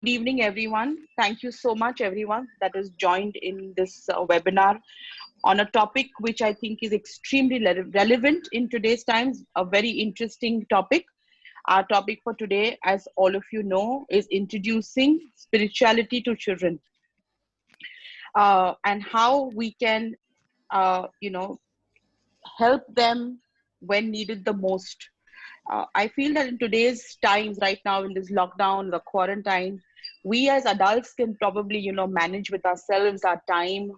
Good evening, everyone. Thank you so much, everyone, that is joined in this webinar on a topic which I think is extremely relevant in today's times, a very interesting topic. Our topic for today, as all of you know, is introducing spirituality to children and how we can, help them when needed the most. I feel that in today's times, right now in this lockdown, the quarantine, we as adults can probably, manage with ourselves our time,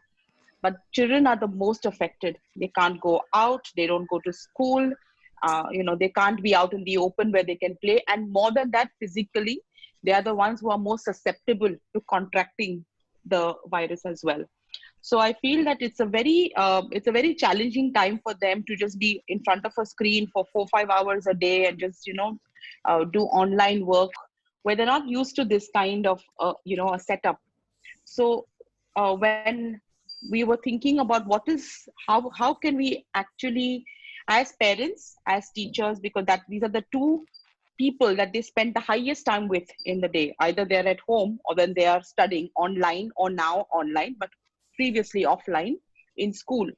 but children are the most affected. They can't go out, they don't go to school, they can't be out in the open where they can play. And more than that, physically, they are the ones who are most susceptible to contracting the virus as well. So I feel that it's a very challenging time for them to just be in front of a screen for 4 5 hours a day and just do online work where they're not used to this kind of a setup. So when we were thinking about how can we actually, as parents, as teachers, because that these are the two people that they spend the highest time with in the day. Either they're at home or then they are studying online, or now online, but previously offline in school.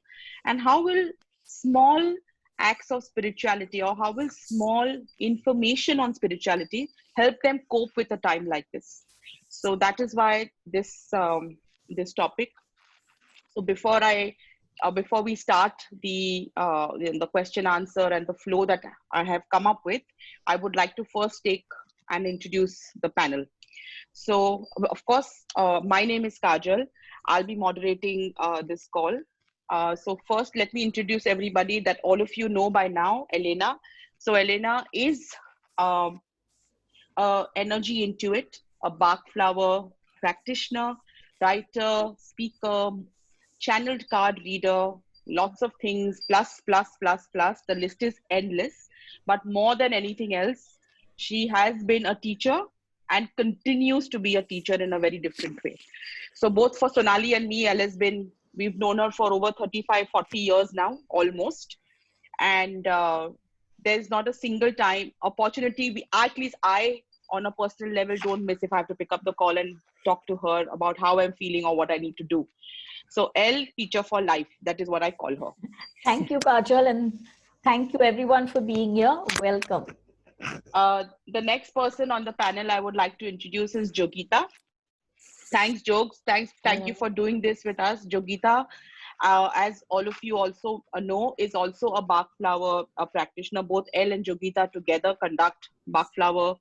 And how will small acts of spirituality, or how will small information on spirituality help them cope with a time like this? So that is why this topic. So before we start the question answer and the flow that I have come up with, I would like to first take and introduce the panel. So of course, my name is Kajal. I'll be moderating this call. So first, let me introduce everybody that all of you know by now, Elena. So Elena is um, energy intuit, a Bach flower practitioner, writer, speaker, channeled card reader, lots of things, plus, plus, plus, plus. The list is endless. But more than anything else, she has been a teacher and continues to be a teacher in a very different way. So both for Sonali and me, Elle has been, we've known her for over 35, 40 years now, almost. And there's not a single time opportunity, at least I, on a personal level, don't miss if I have to pick up the call and talk to her about how I'm feeling or what I need to do. So L, teacher for life, that is what I call her. Thank you, Kajal, and thank you everyone for being here. Welcome. The next person on the panel I would like to introduce is Jogita. Thanks, Jogs. Thank you for doing this with us. Jogita, as all of you also know, is also a Bach flower practitioner. Both Elle and Jogita together conduct Bach flower,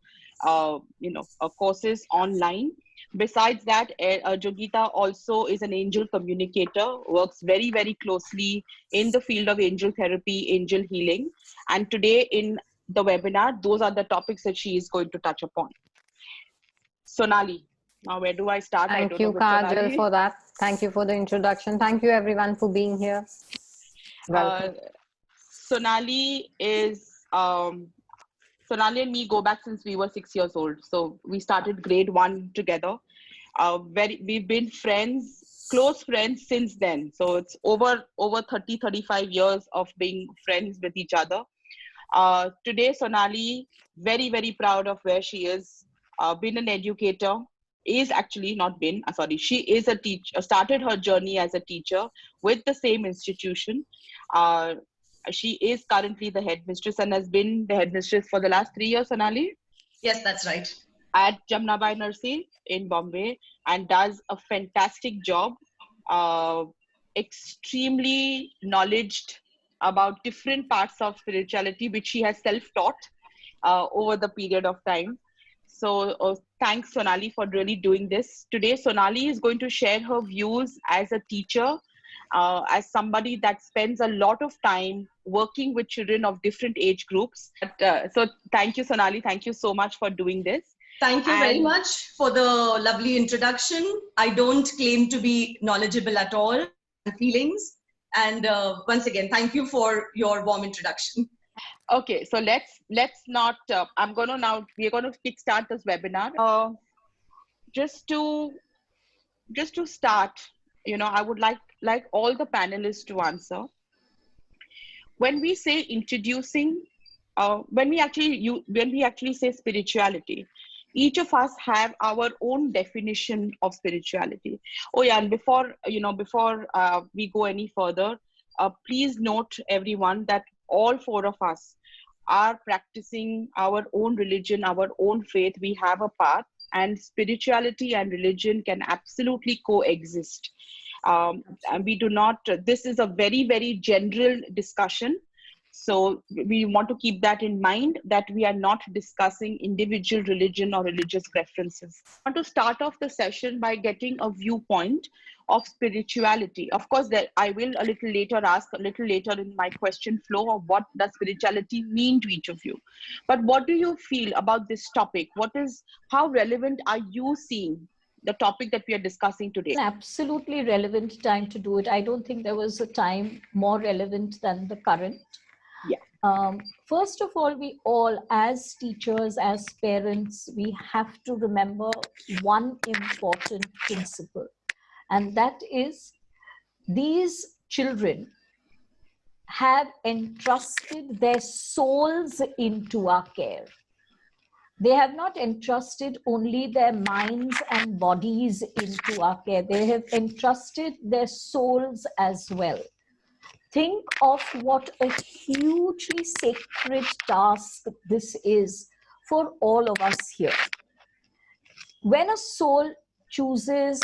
courses online. Besides that, Jogita also is an angel communicator, works very, very closely in the field of angel therapy, angel healing. And today in the webinar, those are the topics that she is going to touch upon. Sonali. Now, where do I start? Thank you, Kajal, for that. Thank you for the introduction. Thank you, everyone, for being here. Welcome. Sonali Sonali and me go back since we were 6 years old. So we started grade 1 together. We've been friends, close friends since then. So it's over 30, 35 years of being friends with each other. Today, Sonali, very, very proud of where she is. Been an educator, is actually not been, sorry, she is a teacher, started her journey as a teacher with the same institution. She is currently the headmistress and has been the headmistress for the last 3 years, Sonali? Yes, that's right. At Jamnabai Nursery in Bombay, and does a fantastic job. Extremely knowledgeable about different parts of spirituality, which she has self-taught over the period of time. So thanks, Sonali, for really doing this. Today, Sonali is going to share her views as a teacher, as somebody that spends a lot of time working with children of different age groups. So thank you, Sonali. Thank you so much for doing this. Thank you very much for the lovely introduction. I don't claim to be knowledgeable at all. Feelings. And once again, thank you for your warm introduction. Okay, so let's not. We're going to kickstart this webinar. Just to start, I would like all the panelists to answer. When we say introducing, when we actually say spirituality, each of us have our own definition of spirituality. Oh yeah, and before we go any further, please note everyone that all four of us are practicing our own religion, our own faith. We have a path, and spirituality and religion can absolutely coexist. And we do not, this is a very, very general discussion. So we want to keep that in mind, that we are not discussing individual religion or religious preferences. I want to start off the session by getting a viewpoint of spirituality. Of course, that I will ask a little later in my question flow of what does spirituality mean to each of you. But what do you feel about this topic? How relevant are you seeing the topic that we are discussing today? An absolutely relevant time to do it. I don't think there was a time more relevant than the current. Yeah. First of all, we all, as teachers, as parents, we have to remember one important principle, and that is these children have entrusted their souls into our care. They have not entrusted only their minds and bodies into our care. They have entrusted their souls as well. Think of what a hugely sacred task this is for all of us here. When a soul chooses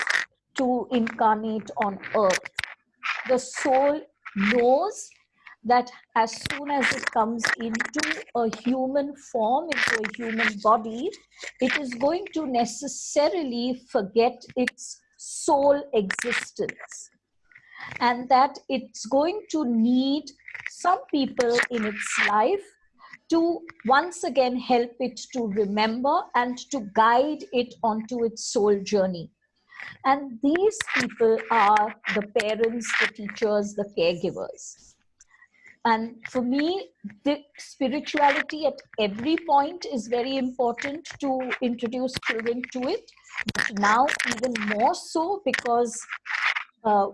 to incarnate on earth, the soul knows that as soon as it comes into a human form, into a human body, it is going to necessarily forget its soul existence, and that it's going to need some people in its life to once again help it to remember and to guide it onto its soul journey. And these people are the parents, the teachers, the caregivers. And for me, the spirituality at every point is very important to introduce children to it. But now even more so, because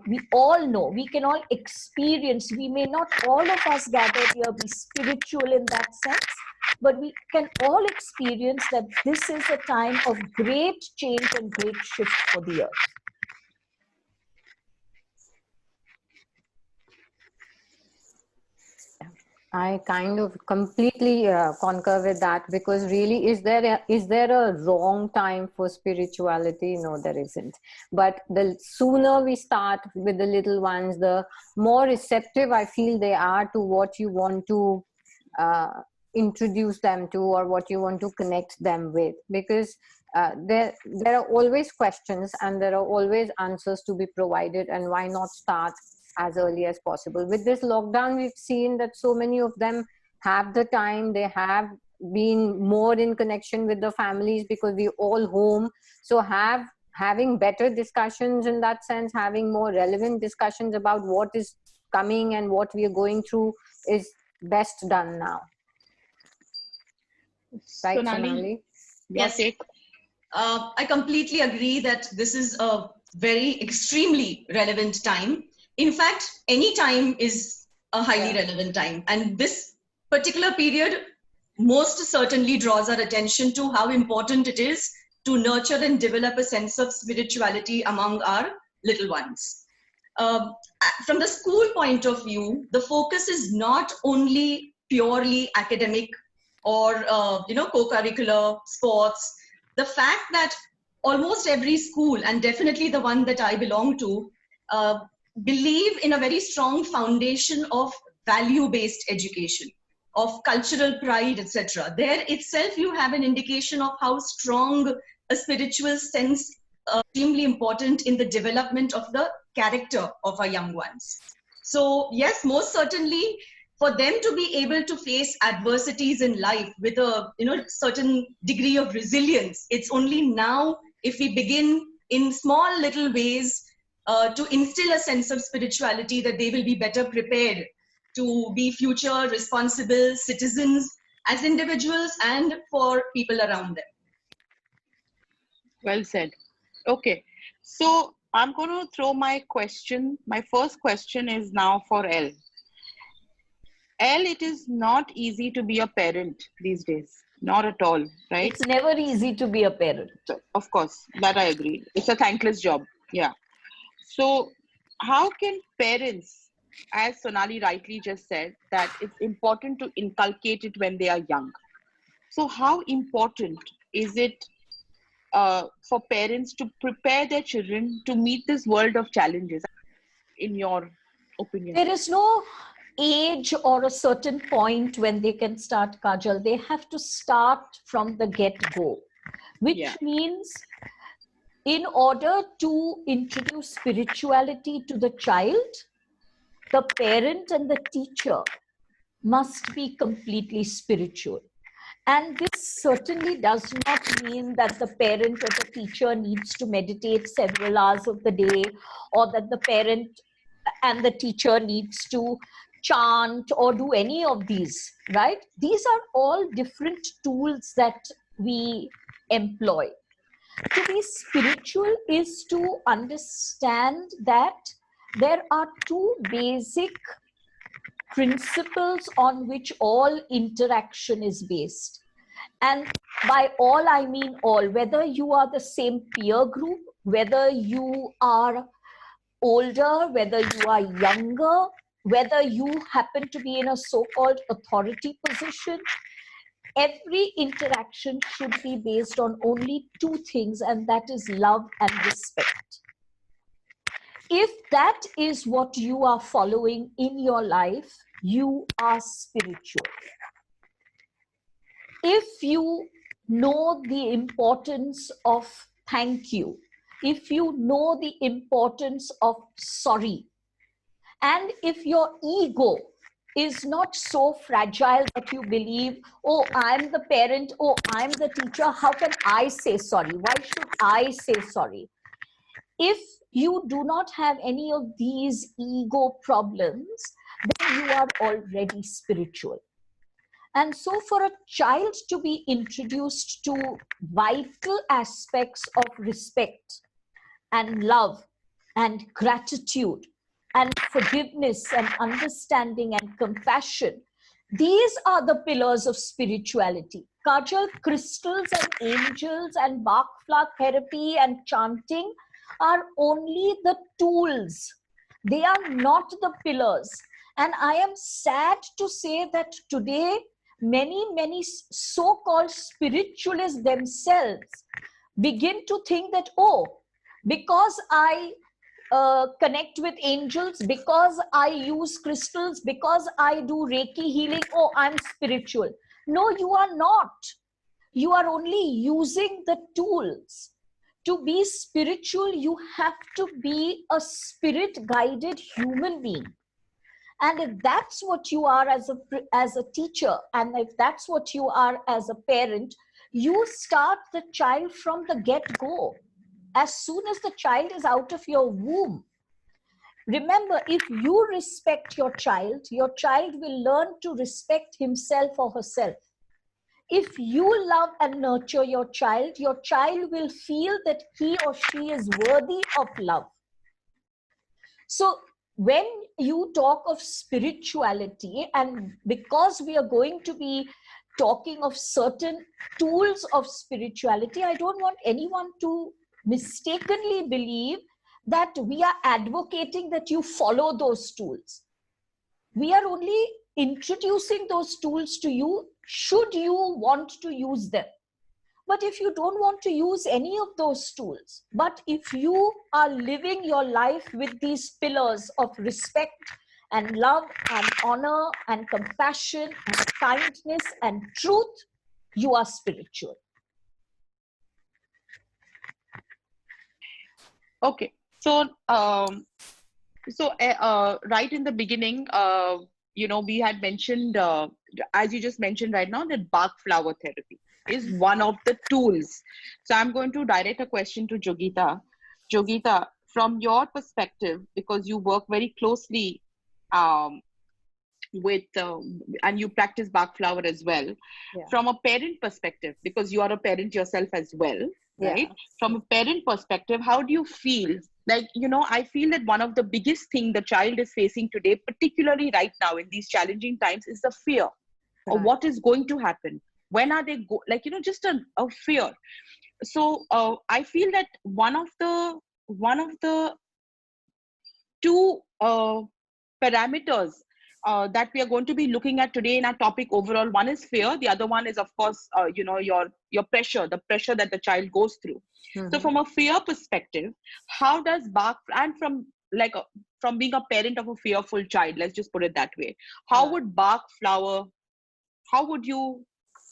we all know, we can all experience, we may not all of us gathered here be spiritual in that sense, but we can all experience that this is a time of great change and great shift for the earth. I kind of completely concur with that, because really, is there a wrong time for spirituality? No, there isn't. But the sooner we start with the little ones, the more receptive I feel they are to what you want to introduce them to, or what you want to connect them with, because there are always questions and there are always answers to be provided, and why not start as early as possible? With this lockdown, we've seen that so many of them have the time, they have been more in connection with the families because we're all home. So having better discussions in that sense, having more relevant discussions about what is coming and what we are going through is best done now. Right, Sonali? Yes. I completely agree that this is a very extremely relevant time. In fact, any time is a highly relevant time. And this particular period most certainly draws our attention to how important it is to nurture and develop a sense of spirituality among our little ones. From the school point of view, the focus is not only purely academic or co-curricular sports. The fact that almost every school, and definitely the one that I belong to, believe in a very strong foundation of value-based education, of cultural pride, etc. There itself you have an indication of how strong a spiritual sense is extremely important in the development of the character of our young ones. So yes, most certainly for them to be able to face adversities in life with a certain degree of resilience, it's only now, if we begin in small little ways to instill a sense of spirituality, that they will be better prepared to be future responsible citizens as individuals and for people around them. Well said. Okay, so I'm going to throw my question. My first question is now for Elle. Elle, it is not easy to be a parent these days. Not at all, right? It's never easy to be a parent. So, of course, that I agree. It's a thankless job. Yeah. So, how can parents, as Sonali rightly just said, that it's important to inculcate it when they are young? So, how important is it for parents to prepare their children to meet this world of challenges, in your opinion? There is no age or a certain point when they can start, Kajal. They have to start from the get-go, which Yeah. means in order to introduce spirituality to the child, the parent and the teacher must be completely spiritual. And this certainly does not mean that the parent or the teacher needs to meditate several hours of the day, or that the parent and the teacher needs to chant or do any of these, right? These are all different tools that we employ. To be spiritual is to understand that there are two basic principles on which all interaction is based. And by all, I mean all, whether you are the same peer group, whether you are older, whether you are younger, whether you happen to be in a so-called authority position, every interaction should be based on only two things, and that is love and respect. If that is what you are following in your life, you are spiritual. If you know the importance of thank you, if you know the importance of sorry, and if your ego is not so fragile that you believe, oh, I'm the parent, oh, I'm the teacher, how can I say sorry? Why should I say sorry? If you do not have any of these ego problems, then you are already spiritual. And so for a child to be introduced to vital aspects of respect and love and gratitude and forgiveness and understanding and compassion, these are the pillars of spirituality. Kajal, crystals and angels and Bach flower therapy and chanting are only the tools. They are not the pillars. And I am sad to say that today, many so-called spiritualists themselves begin to think that, oh, because I connect with angels, because I use crystals, because I do Reiki healing, oh, I'm spiritual. No, you are not. You are only using the tools. To be spiritual, you have to be a spirit-guided human being. And if that's what you are as a teacher, and if that's what you are as a parent, you start the child from the get-go. As soon as the child is out of your womb. Remember, if you respect your child will learn to respect himself or herself. If you love and nurture your child will feel that he or she is worthy of love. So when you talk of spirituality, and because we are going to be talking of certain tools of spirituality, I don't want anyone to mistakenly believe that we are advocating that you follow those tools. We are only introducing those tools to you should you want to use them. But if you don't want to use any of those tools, but if you are living your life with these pillars of respect and love and honor and compassion and kindness and truth, you are spiritual. Okay, so right in the beginning, we had mentioned, as you just mentioned right now, that Bach flower therapy is one of the tools. So I'm going to direct a question to Jogita. Jogita, from your perspective, because you work very closely with, and you practice Bach flower as well, from a parent perspective, because you are a parent yourself as well, right? From a parent perspective, how do you feel? Like, I feel that one of the biggest thing the child is facing today, particularly right now in these challenging times, is the fear of what is going to happen. When are they like, just a fear. So I feel that one of the two parameters that we are going to be looking at today in our topic overall, one is fear, the other one is, of course, your pressure, the pressure that the child goes through. So from a fear perspective, how does Bach, and from being a parent of a fearful child, let's just put it that way, how would Bach flower, how would you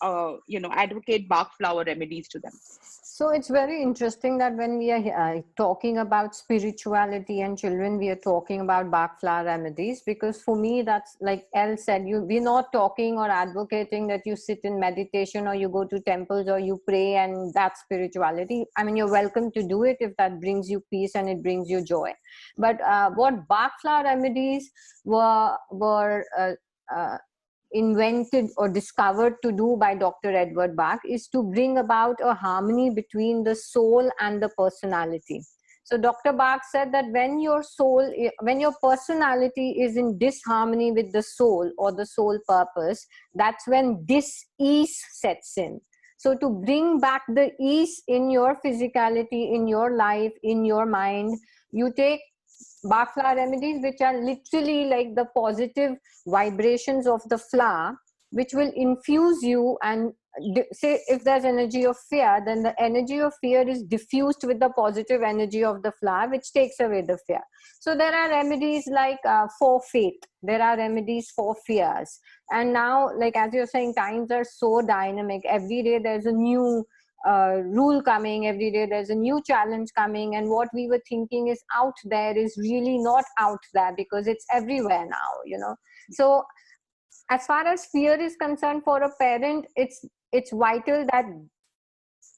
advocate Bach flower remedies to them? So it's very interesting that when we are talking about spirituality and children, we are talking about Bach flower remedies, because for me, that's like Elle said, we're not talking or advocating that you sit in meditation or you go to temples or you pray and that's spirituality. I mean, you're welcome to do it if that brings you peace and it brings you joy. But what Bach flower remedies were invented or discovered to do by Dr. Edward Bach is to bring about a harmony between the soul and the personality. So Dr. Bach said that when your personality is in disharmony with the soul or the soul purpose, that's when dis-ease sets in. So to bring back the ease in your physicality, in your life, in your mind, you take Bach flower remedies, which are literally like the positive vibrations of the flower, which will infuse you. And say if there's energy of fear, then the energy of fear is diffused with the positive energy of the flower, which takes away the fear. So there are remedies like for faith, there are remedies for fears. And now, like as you're saying, times are so dynamic. Every day there's a new rule coming, every day there's a new challenge coming, and what we were thinking is out there is really not out there, because it's everywhere now, So as far as fear is concerned, for a parent, it's vital that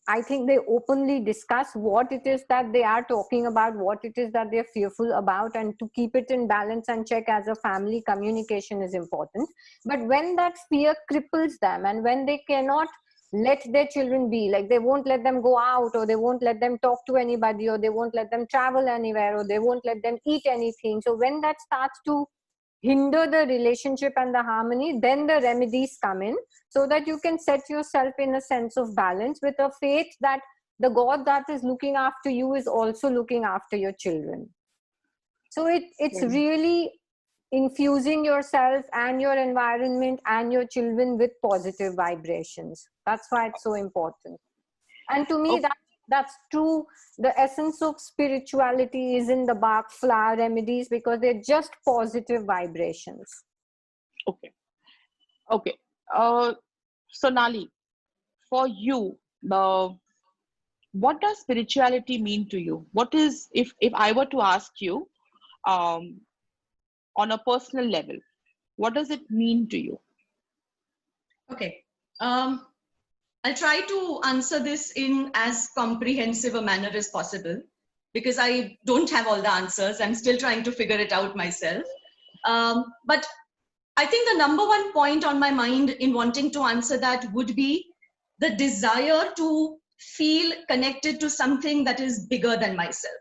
I think they openly discuss what it is that they are talking about, what it is that they're fearful about, and to keep it in balance and check as a family, communication is important. But when that fear cripples them and when they cannot let their children be, like they won't let them go out, or they won't let them talk to anybody, or they won't let them travel anywhere, or they won't let them eat anything. So when that starts to hinder the relationship and the harmony, then the remedies come in, so that you can set yourself in a sense of balance with a faith that the God that is looking after you is also looking after your children. So it's really infusing yourself and your environment and your children with positive vibrations. That's why it's so important. And to me, that's true. The essence of spirituality is in the Bach flower remedies, because they're just positive vibrations. Okay. Sonali, for you, what does spirituality mean to you? What is, if I were to ask you, on a personal level, what does it mean to you? Okay. I'll try to answer this in as comprehensive a manner as possible, because I don't have all the answers. I'm still trying to figure it out myself. But I think the number one point on my mind in wanting to answer that would be the desire to feel connected to something that is bigger than myself.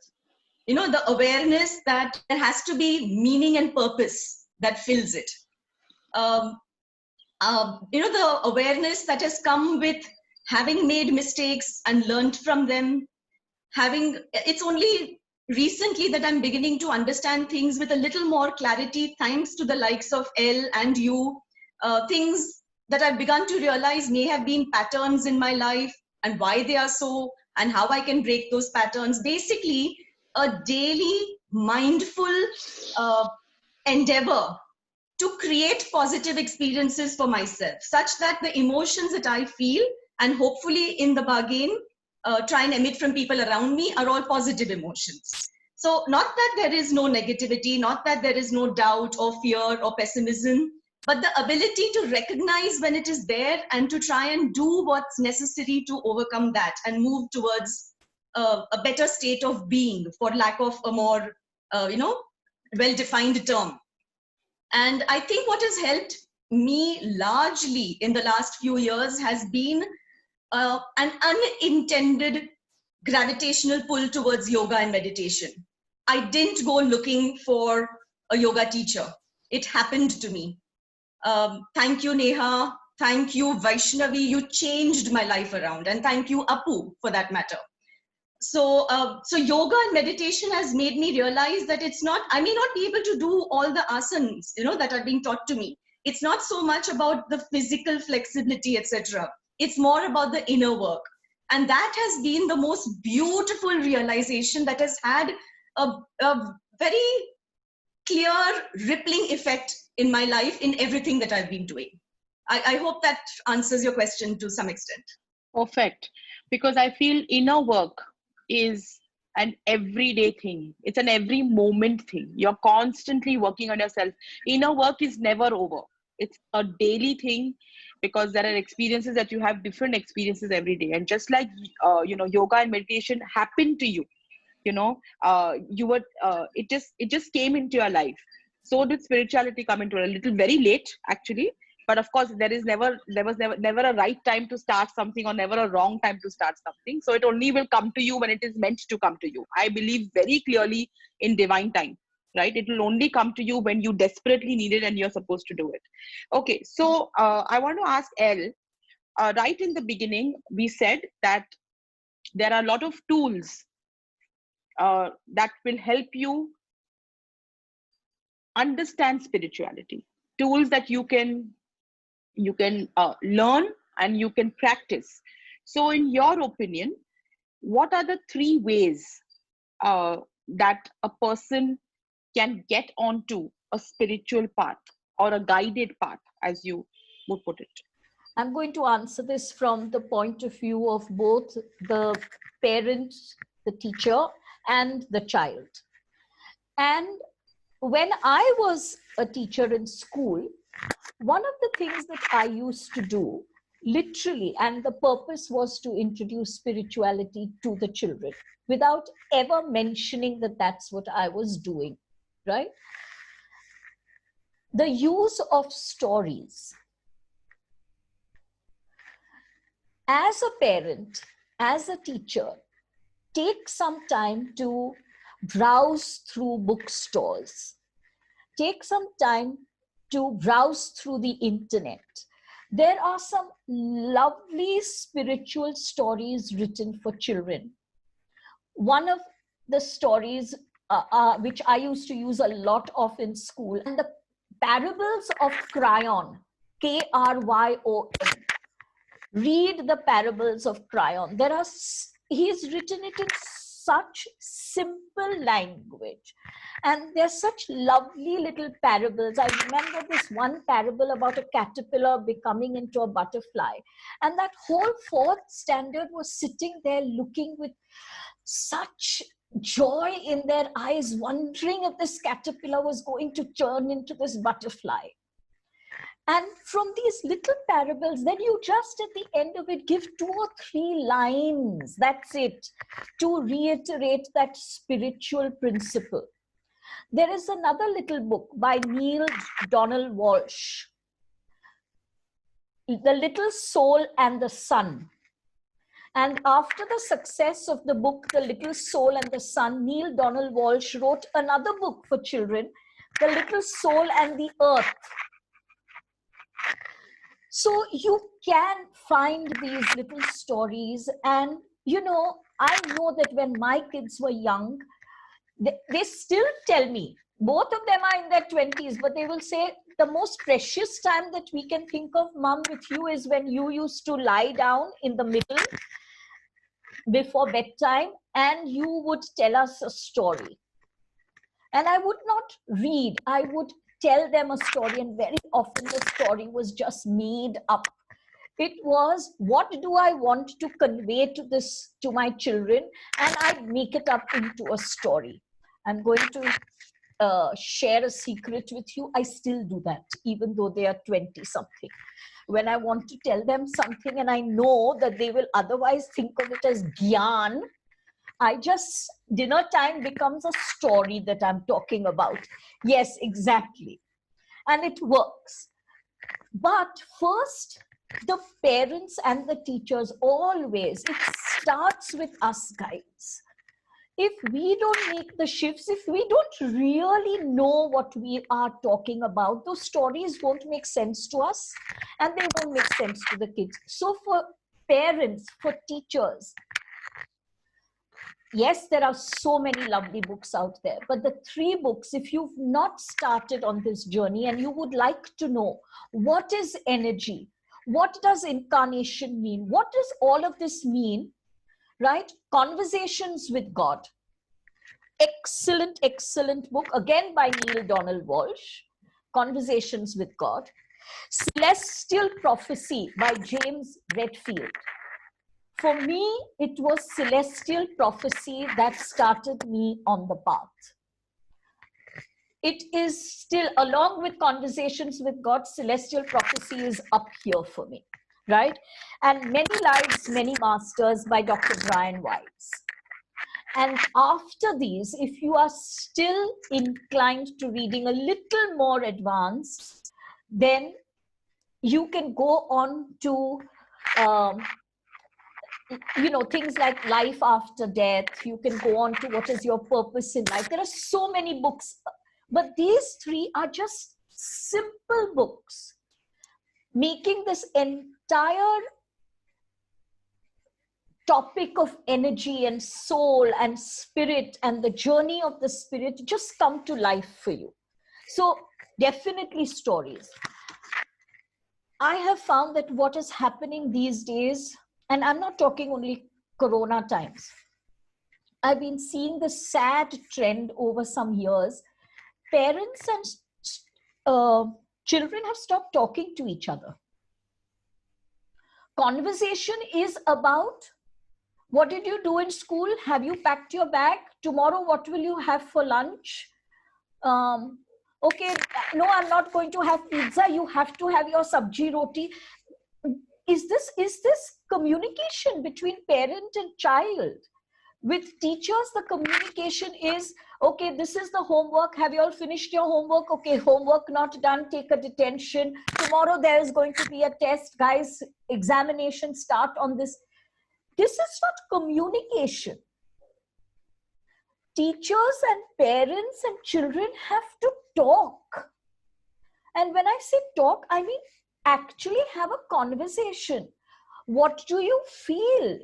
The awareness that there has to be meaning and purpose that fills it. The awareness that has come with having made mistakes and learned from them. It's only recently that I'm beginning to understand things with a little more clarity, thanks to the likes of Elle and you. Things that I've begun to realize may have been patterns in my life, and why they are so, and how I can break those patterns. Basically, a daily mindful endeavor to create positive experiences for myself, such that the emotions that I feel, and hopefully in the bargain, try and emit from people around me, are all positive emotions. So not that there is no negativity, not that there is no doubt or fear or pessimism, but the ability to recognize when it is there and to try and do what's necessary to overcome that and move towards a better state of being, for lack of a more, well-defined term. And I think what has helped me largely in the last few years has been an unintended gravitational pull towards yoga and meditation. I didn't go looking for a yoga teacher. It happened to me. Thank you, Neha, Thank you, Vaishnavi. You changed my life around. And thank you, Apu, for that matter. So, so yoga and meditation has made me realize that it's not, I may not be able to do all the asanas, that are being taught to me. It's not so much about the physical flexibility, etc. It's more about the inner work. And that has been the most beautiful realization that has had a very clear rippling effect in my life, in everything that I've been doing. I hope that answers your question to some extent. Perfect. Because I feel inner work is an everyday thing. It's an every moment thing. You're constantly working on yourself. Inner work is never over. It's a daily thing, because there are experiences that you have, different experiences every day. And just like, yoga and meditation happened to you, you were, it just came into your life. So did spirituality come into it, a little very late, actually. But of course, there was never a right time to start something, or never a wrong time to start something. So it only will come to you when it is meant to come to you. I believe very clearly in divine time, right? It will only come to you when you desperately need it and you're supposed to do it. Okay, so I want to ask Elle, right in the beginning, we said that there are a lot of tools that will help you understand spirituality, tools that you can learn and you can practice. So in your opinion, what are the 3 ways that a person can get onto a spiritual path, or a guided path, as you would put it? I'm going to answer this from the point of view of both the parent, the teacher, and the child. And when I was a teacher in school, one of the things that I used to do, literally, and the purpose was to introduce spirituality to the children without ever mentioning that that's what I was doing, right? The use of stories. As a parent, as a teacher, take some time to browse through bookstores. Take some time to browse through the internet. There are some lovely spiritual stories written for children. One of the stories which I used to use a lot of in school, and the Parables of Cryon, Kryon. Read the Parables of Cryon. He's written it in such simple language, and they're such lovely little parables. I remember this one parable about a caterpillar becoming into a butterfly, and that whole 4th standard was sitting there looking with such joy in their eyes, wondering if this caterpillar was going to turn into this butterfly. And from these little parables, then you just at the end of it give 2 or 3 lines, that's it, to reiterate that spiritual principle. There is another little book by Neale Donald Walsch, The Little Soul and the Sun. And after the success of the book, The Little Soul and the Sun, Neale Donald Walsch wrote another book for children, The Little Soul and the Earth. So you can find these little stories. And, I know that when my kids were young, they still tell me, both of them are in their 20s, but they will say, the most precious time that we can think of, Mom, with you is when you used to lie down in the middle before bedtime and you would tell us a story. And I would not read, I would tell them a story, and very often the story was just made up. It was, what do I want to convey to my children, and I'd make it up into a story. I'm going to share a secret with you. I still do that, even though they are 20 something. When I want to tell them something and I know that they will otherwise think of it as gyan, dinner time becomes a story that I'm talking about. Yes, exactly. And it works. But first, the parents and the teachers always, it starts with us guides. if we don't make the shifts, if we don't really know what we are talking about, those stories won't make sense to us and they won't make sense to the kids. So for parents, for teachers, yes, there are so many lovely books out there, but the 3 books, if you've not started on this journey and you would like to know what is energy, what does incarnation mean, what does all of this mean, right? Conversations with God. Excellent, excellent book, again by Neale Donald Walsch, Conversations with God. Celestial Prophecy by James Redfield. For me, it was Celestial Prophecy that started me on the path. It is still, along with Conversations with God, Celestial Prophecy is up here for me, right? And Many Lives, Many Masters by Dr. Brian Weiss. And after these, if you are still inclined to reading a little more advanced, then you can go on to, things like Life After Death. You can go on to What is Your Purpose in Life. There are so many books, but these 3 are just simple books, making this entire topic of energy and soul and spirit and the journey of the spirit just come to life for you. So definitely stories. I have found that what is happening these days, and I'm not talking only Corona times, I've been seeing the sad trend over some years. Parents and children have stopped talking to each other. Conversation is about, what did you do in school? Have you packed your bag? Tomorrow, what will you have for lunch? Okay, no, I'm not going to have pizza. You have to have your sabji roti. Is this communication between parent and child? With teachers, the communication is, okay, this is the homework. Have you all finished your homework? Okay, homework not done, take a detention. Tomorrow there is going to be a test. Guys, examination start on this. This is not communication. Teachers and parents and children have to talk. And when I say talk, I mean actually have a conversation. What do you feel?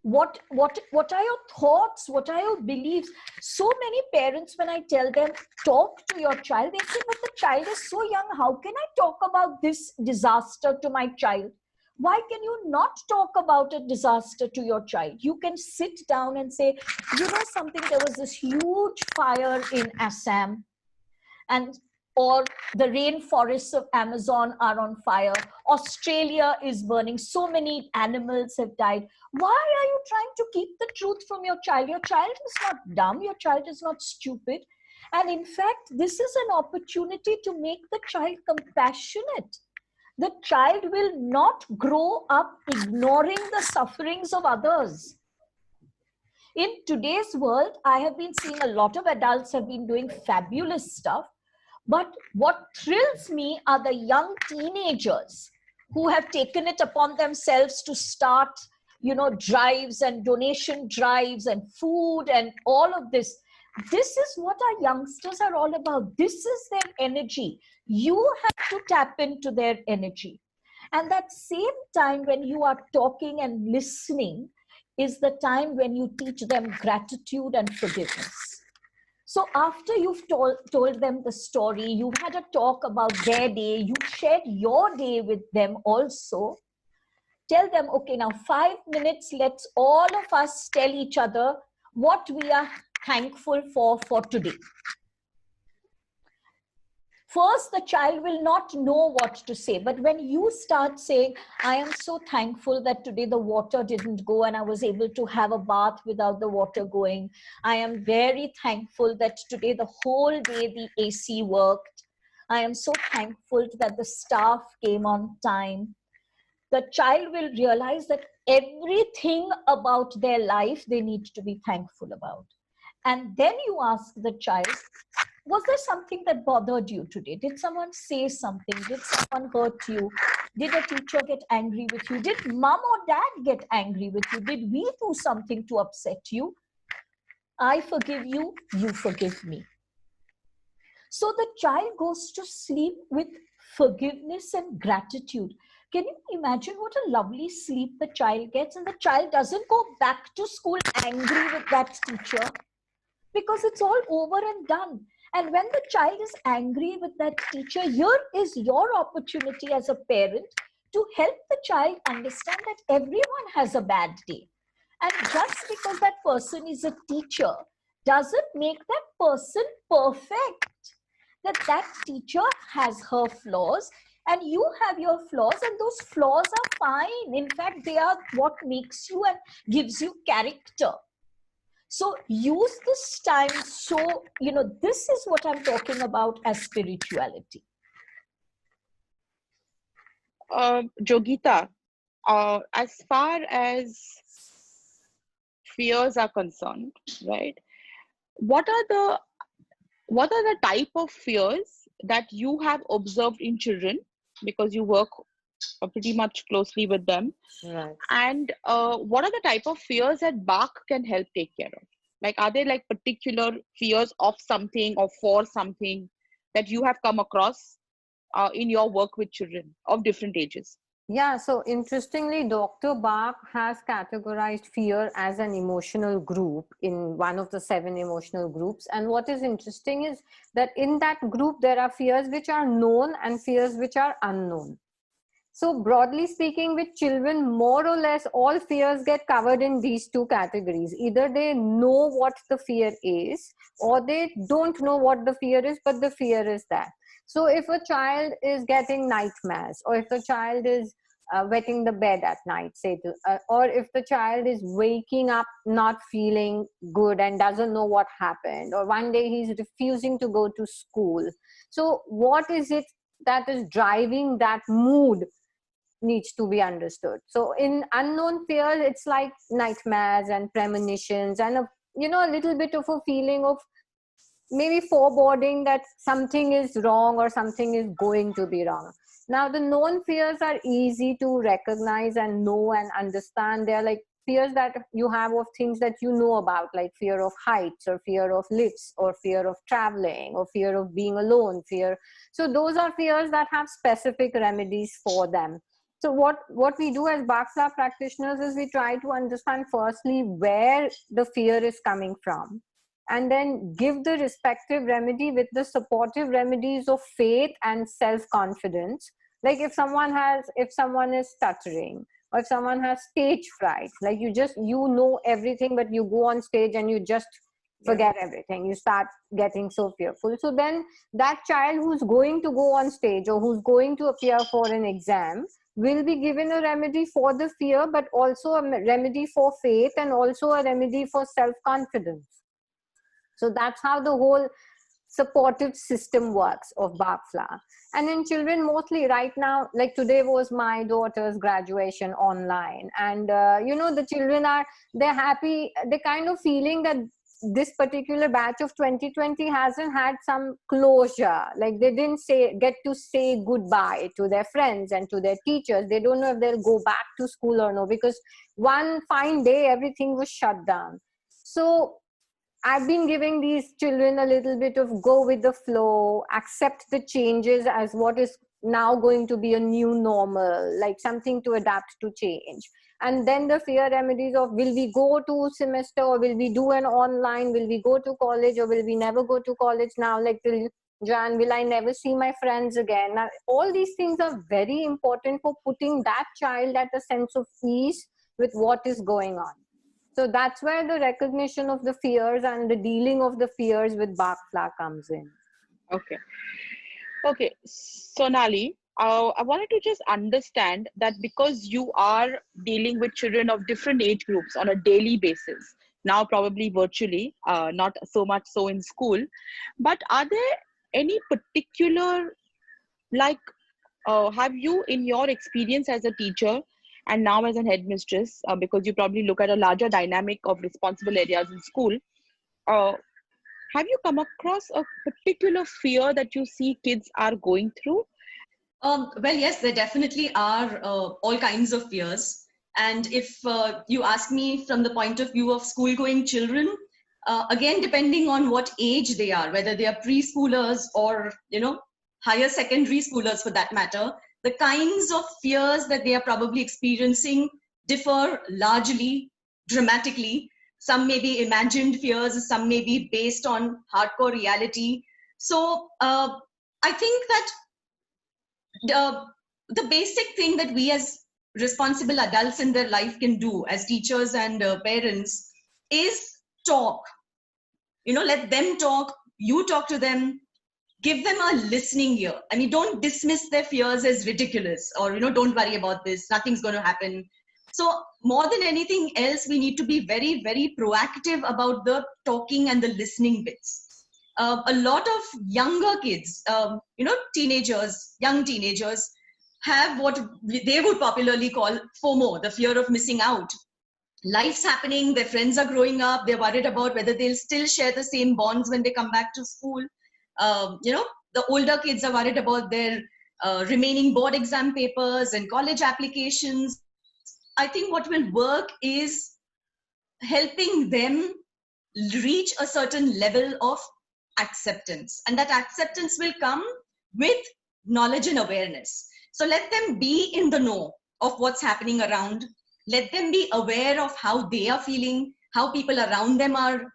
What are your thoughts? What are your beliefs? So many parents, when I tell them, talk to your child, they say, but the child is so young. How can I talk about this disaster to my child? Why can you not talk about a disaster to your child? You can sit down and say, you know something, there was this huge fire in Assam, or the rainforests of Amazon are on fire. Australia is burning. So many animals have died. Why are you trying to keep the truth from your child? Your child is not dumb. Your child is not stupid. And in fact, this is an opportunity to make the child compassionate. The child will not grow up ignoring the sufferings of others. In today's world, I have been seeing a lot of adults have been doing fabulous stuff. But what thrills me are the young teenagers who have taken it upon themselves to start, drives and donation drives and food and all of this. This is what our youngsters are all about. This is their energy. You have to tap into their energy. And that same time when you are talking and listening is the time when you teach them gratitude and forgiveness. So after you've told them the story, you've had a talk about their day, you shared your day with them also, tell them, okay, now 5 minutes, let's all of us tell each other what we are thankful for today. First, the child will not know what to say. But when you start saying, I am so thankful that today the water didn't go and I was able to have a bath without the water going. I am very thankful that today the whole day the AC worked. I am so thankful that the staff came on time. The child will realize that everything about their life they need to be thankful about. And then you ask the child, was there something that bothered you today? Did someone say something? Did someone hurt you? Did a teacher get angry with you? Did mom or dad get angry with you? Did we do something to upset you? I forgive you, you forgive me. So the child goes to sleep with forgiveness and gratitude. Can you imagine what a lovely sleep the child gets? And the child doesn't go back to school angry with that teacher, because it's all over and done. And when the child is angry with that teacher, here is your opportunity as a parent to help the child understand that everyone has a bad day. And just because that person is a teacher doesn't make that person perfect. That teacher has her flaws and you have your flaws, and those flaws are fine. In fact, they are what makes you and gives you character. So use this time. So, this is what I'm talking about as spirituality. Jogita, as far as fears are concerned, right? What are the type of fears that you have observed in children, because you work pretty much closely with them, Right. and what are the type of fears that BARC can help take care of? Like, are there like particular fears of something or for something that you have come across in your work with children of different ages? Yeah, so interestingly, Dr. BARC has categorized fear as an emotional group in one of the 7 emotional groups. And what is interesting is that in that group, there are fears which are known and fears which are unknown. So broadly speaking, with children, more or less all fears get covered in these 2 categories. Either they know what the fear is, or they don't know what the fear is, but the fear is that. So if a child is getting nightmares, or if the child is wetting the bed at night, or if the child is waking up not feeling good and doesn't know what happened, or one day he's refusing to go to school. So what is it that is driving that mood needs to be understood. So in unknown fears, it's like nightmares and premonitions and a little bit of a feeling of maybe foreboding that something is wrong or something is going to be wrong. Now, the known fears are easy to recognize and know and understand. They're like fears that you have of things that you know about, like fear of heights or fear of lifts or fear of traveling or fear of being alone, So those are fears that have specific remedies for them. So what we do as BARC practitioners is we try to understand firstly where the fear is coming from, and then give the respective remedy with the supportive remedies of faith and self-confidence. Like if someone is stuttering, or if someone has stage fright, like you know everything, but you go on stage and you just forget everything. You start getting so fearful. So then that child who's going to go on stage or who's going to appear for an exam will be given a remedy for the fear, but also a remedy for faith and also a remedy for self-confidence. So that's how the whole supportive system works of BARC. And in children, mostly right now, like today was my daughter's graduation online. And, the children they're happy. They're kind of feeling that this particular batch of 2020 hasn't had some closure. Like they didn't get to say goodbye to their friends and to their teachers. They don't know if they'll go back to school or no, because one fine day, everything was shut down. So I've been giving these children a little bit of go with the flow, accept the changes as what is now going to be a new normal, like something to adapt to change. And then the fear remedies of will we go to semester, or will we do an online, will we go to college, or will we never go to college now, like till Jan, will I never see my friends again? Now, all these things are very important for putting that child at a sense of ease with what is going on. So that's where the recognition of the fears and the dealing of the fears with BARC comes in. Okay, Sonali, I wanted to just understand that because you are dealing with children of different age groups on a daily basis, now probably virtually, not so much so in school, but are there any particular, like, have you in your experience as a teacher and now as an headmistress, because you probably look at a larger dynamic of responsible areas in school, have you come across a particular fear that you see kids are going through? Well, yes, there definitely are all kinds of fears. And if you ask me from the point of view of school-going children, again, depending on what age they are, whether they are preschoolers or, higher secondary schoolers for that matter, the kinds of fears that they are probably experiencing differ largely, dramatically. Some may be imagined fears, some may be based on hardcore reality. So I think that the basic thing that we as responsible adults in their life can do as teachers and parents is talk. Let them talk, you talk to them, give them a listening ear. I mean, don't dismiss their fears as ridiculous or, don't worry about this, nothing's going to happen. So more than anything else, we need to be very, very proactive about the talking and the listening bits. A lot of younger kids, young teenagers have what they would popularly call FOMO, the fear of missing out. Life's happening, their friends are growing up, they're worried about whether they'll still share the same bonds when they come back to school. The older kids are worried about their remaining board exam papers and college applications. I think what will work is helping them reach a certain level of acceptance, and that acceptance will come with knowledge and awareness. So let them be in the know of what's happening around. Let them be aware of how they are feeling, how people around them are,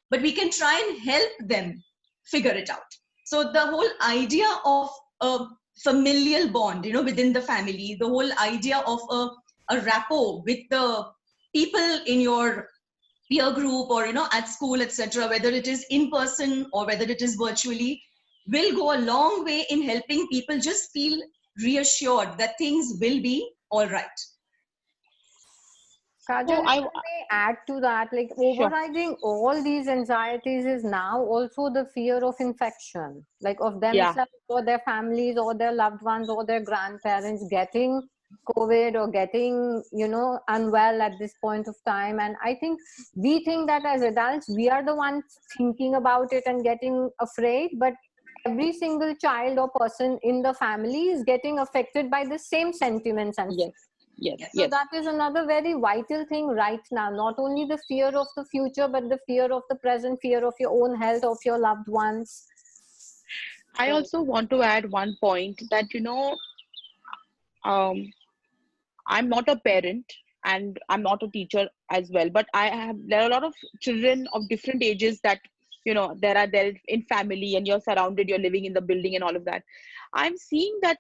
but we can try and help them figure it out. So the whole idea of a familial bond, within the family, the whole idea of a rapport with the people in your peer group or, at school, etc., whether it is in person or whether it is virtually, will go a long way in helping people just feel reassured that things will be all right. Kajal, I may add to that, like overriding all these anxieties is now also the fear of infection, like of themselves or their families or their loved ones or their grandparents getting COVID or getting, unwell at this point of time. And I think we think that as adults, we are the ones thinking about it and getting afraid, but every single child or person in the family is getting affected by the same sentiments and so that is another very vital thing right now. Not only the fear of the future, but the fear of the present, fear of your own health, of your loved ones. I also want to add one point that, I'm not a parent and I'm not a teacher as well, but there are a lot of children of different ages that, they're in family and you're surrounded, you're living in the building and all of that. I'm seeing that,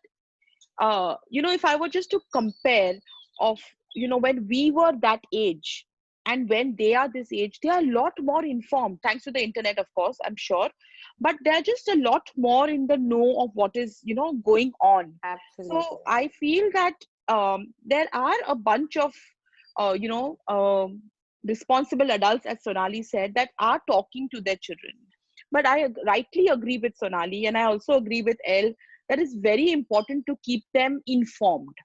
if I were just to compare of, when we were that age and when they are this age, they are a lot more informed, thanks to the internet, of course, I'm sure, but they're just a lot more in the know of what is, going on. Absolutely. So I feel that there are a bunch of, responsible adults, as Sonali said, that are talking to their children. But I rightly agree with Sonali, and I also agree with Elle, that it's very important to keep them informed.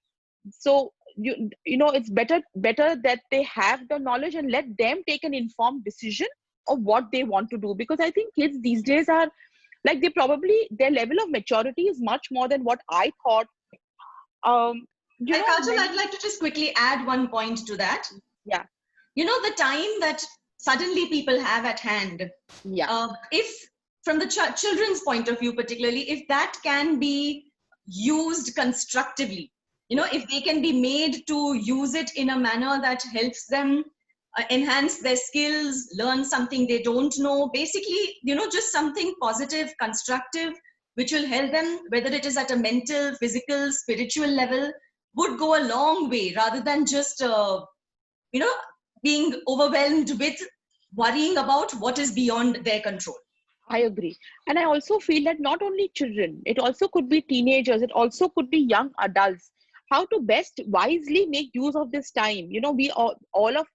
So it's better that they have the knowledge and let them take an informed decision of what they want to do, because I think kids these days are like, their level of maturity is much more than what I thought. Kajal, I'd like to just quickly add one point to that. Yeah. The time that suddenly people have at hand. Yeah. If from the children's point of view, particularly, if that can be used constructively, if they can be made to use it in a manner that helps them enhance their skills, learn something they don't know, basically, just something positive, constructive, which will help them, whether it is at a mental, physical, spiritual level, would go a long way, rather than just, being overwhelmed with worrying about what is beyond their control. I agree. And I also feel that not only children, it also could be teenagers, it also could be young adults, how to best wisely make use of this time. We all of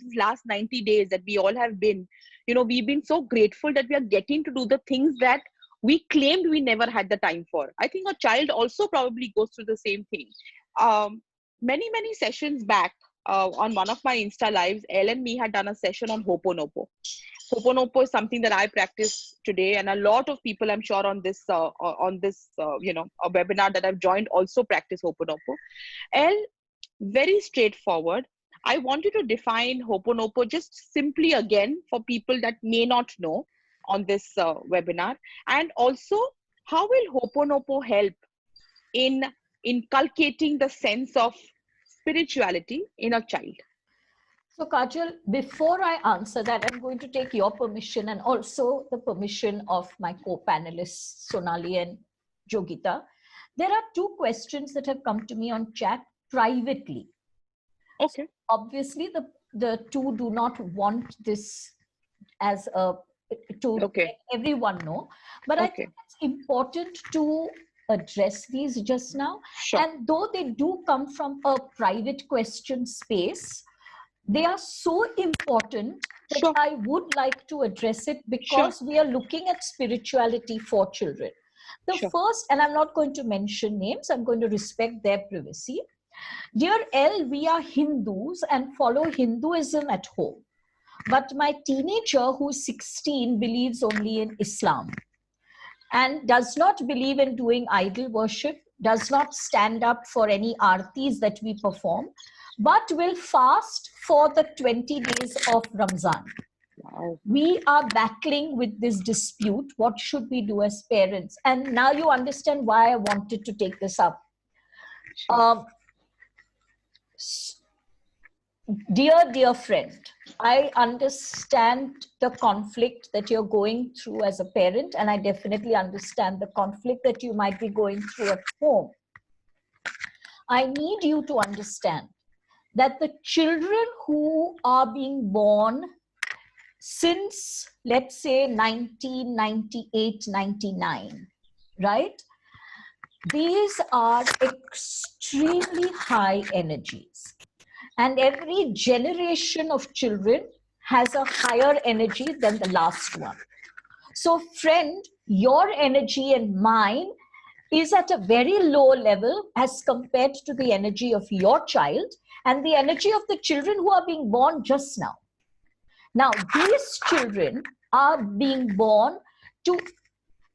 these last 90 days that we all have been, we've been so grateful that we are getting to do the things that we claimed we never had the time for. I think a child also probably goes through the same thing. Many sessions back, on one of my Insta lives, Elle and me had done a session on Ho'oponopo. Ho'oponopo is something that I practice today, and a lot of people, I'm sure, on this a webinar that I've joined also practice Ho'oponopo. Elle, very straightforward. I want you to define Ho'oponopo just simply again for people that may not know on this webinar. And also, how will Ho'oponopo help in inculcating the sense of spirituality in a child? So Kajal, before I answer that, I'm going to take your permission and also the permission of my co-panelists, Sonali and Jogita. There are two questions that have come to me on chat privately. Okay. So obviously, the two do not want this as a to let everyone know, but I think it's important to address these just now. Sure. And though they do come from a private question space, they are so important that Sure. I would like to address it because we are looking at spirituality for children. The first, and I'm not going to mention names, I'm going to respect their privacy. Dear L, we are Hindus and follow Hinduism at home. But my teenager who's 16 believes only in Islam and does not believe in doing idol worship, does not stand up for any aartis that we perform, but will fast for the 20 days of Ramzan. Wow. We are battling with this dispute. What should we do as parents? And now you understand why I wanted to take this up. Dear friend, I understand the conflict that you're going through as a parent, and I definitely understand the conflict that you might be going through at home. I need you to understand that the children who are being born since, let's say, 1998, 99, right? These are extremely high energies. And every generation of children has a higher energy than the last one. So friend, your energy and mine is at a very low level as compared to the energy of your child and the energy of the children who are being born just now. Now, these children are being born to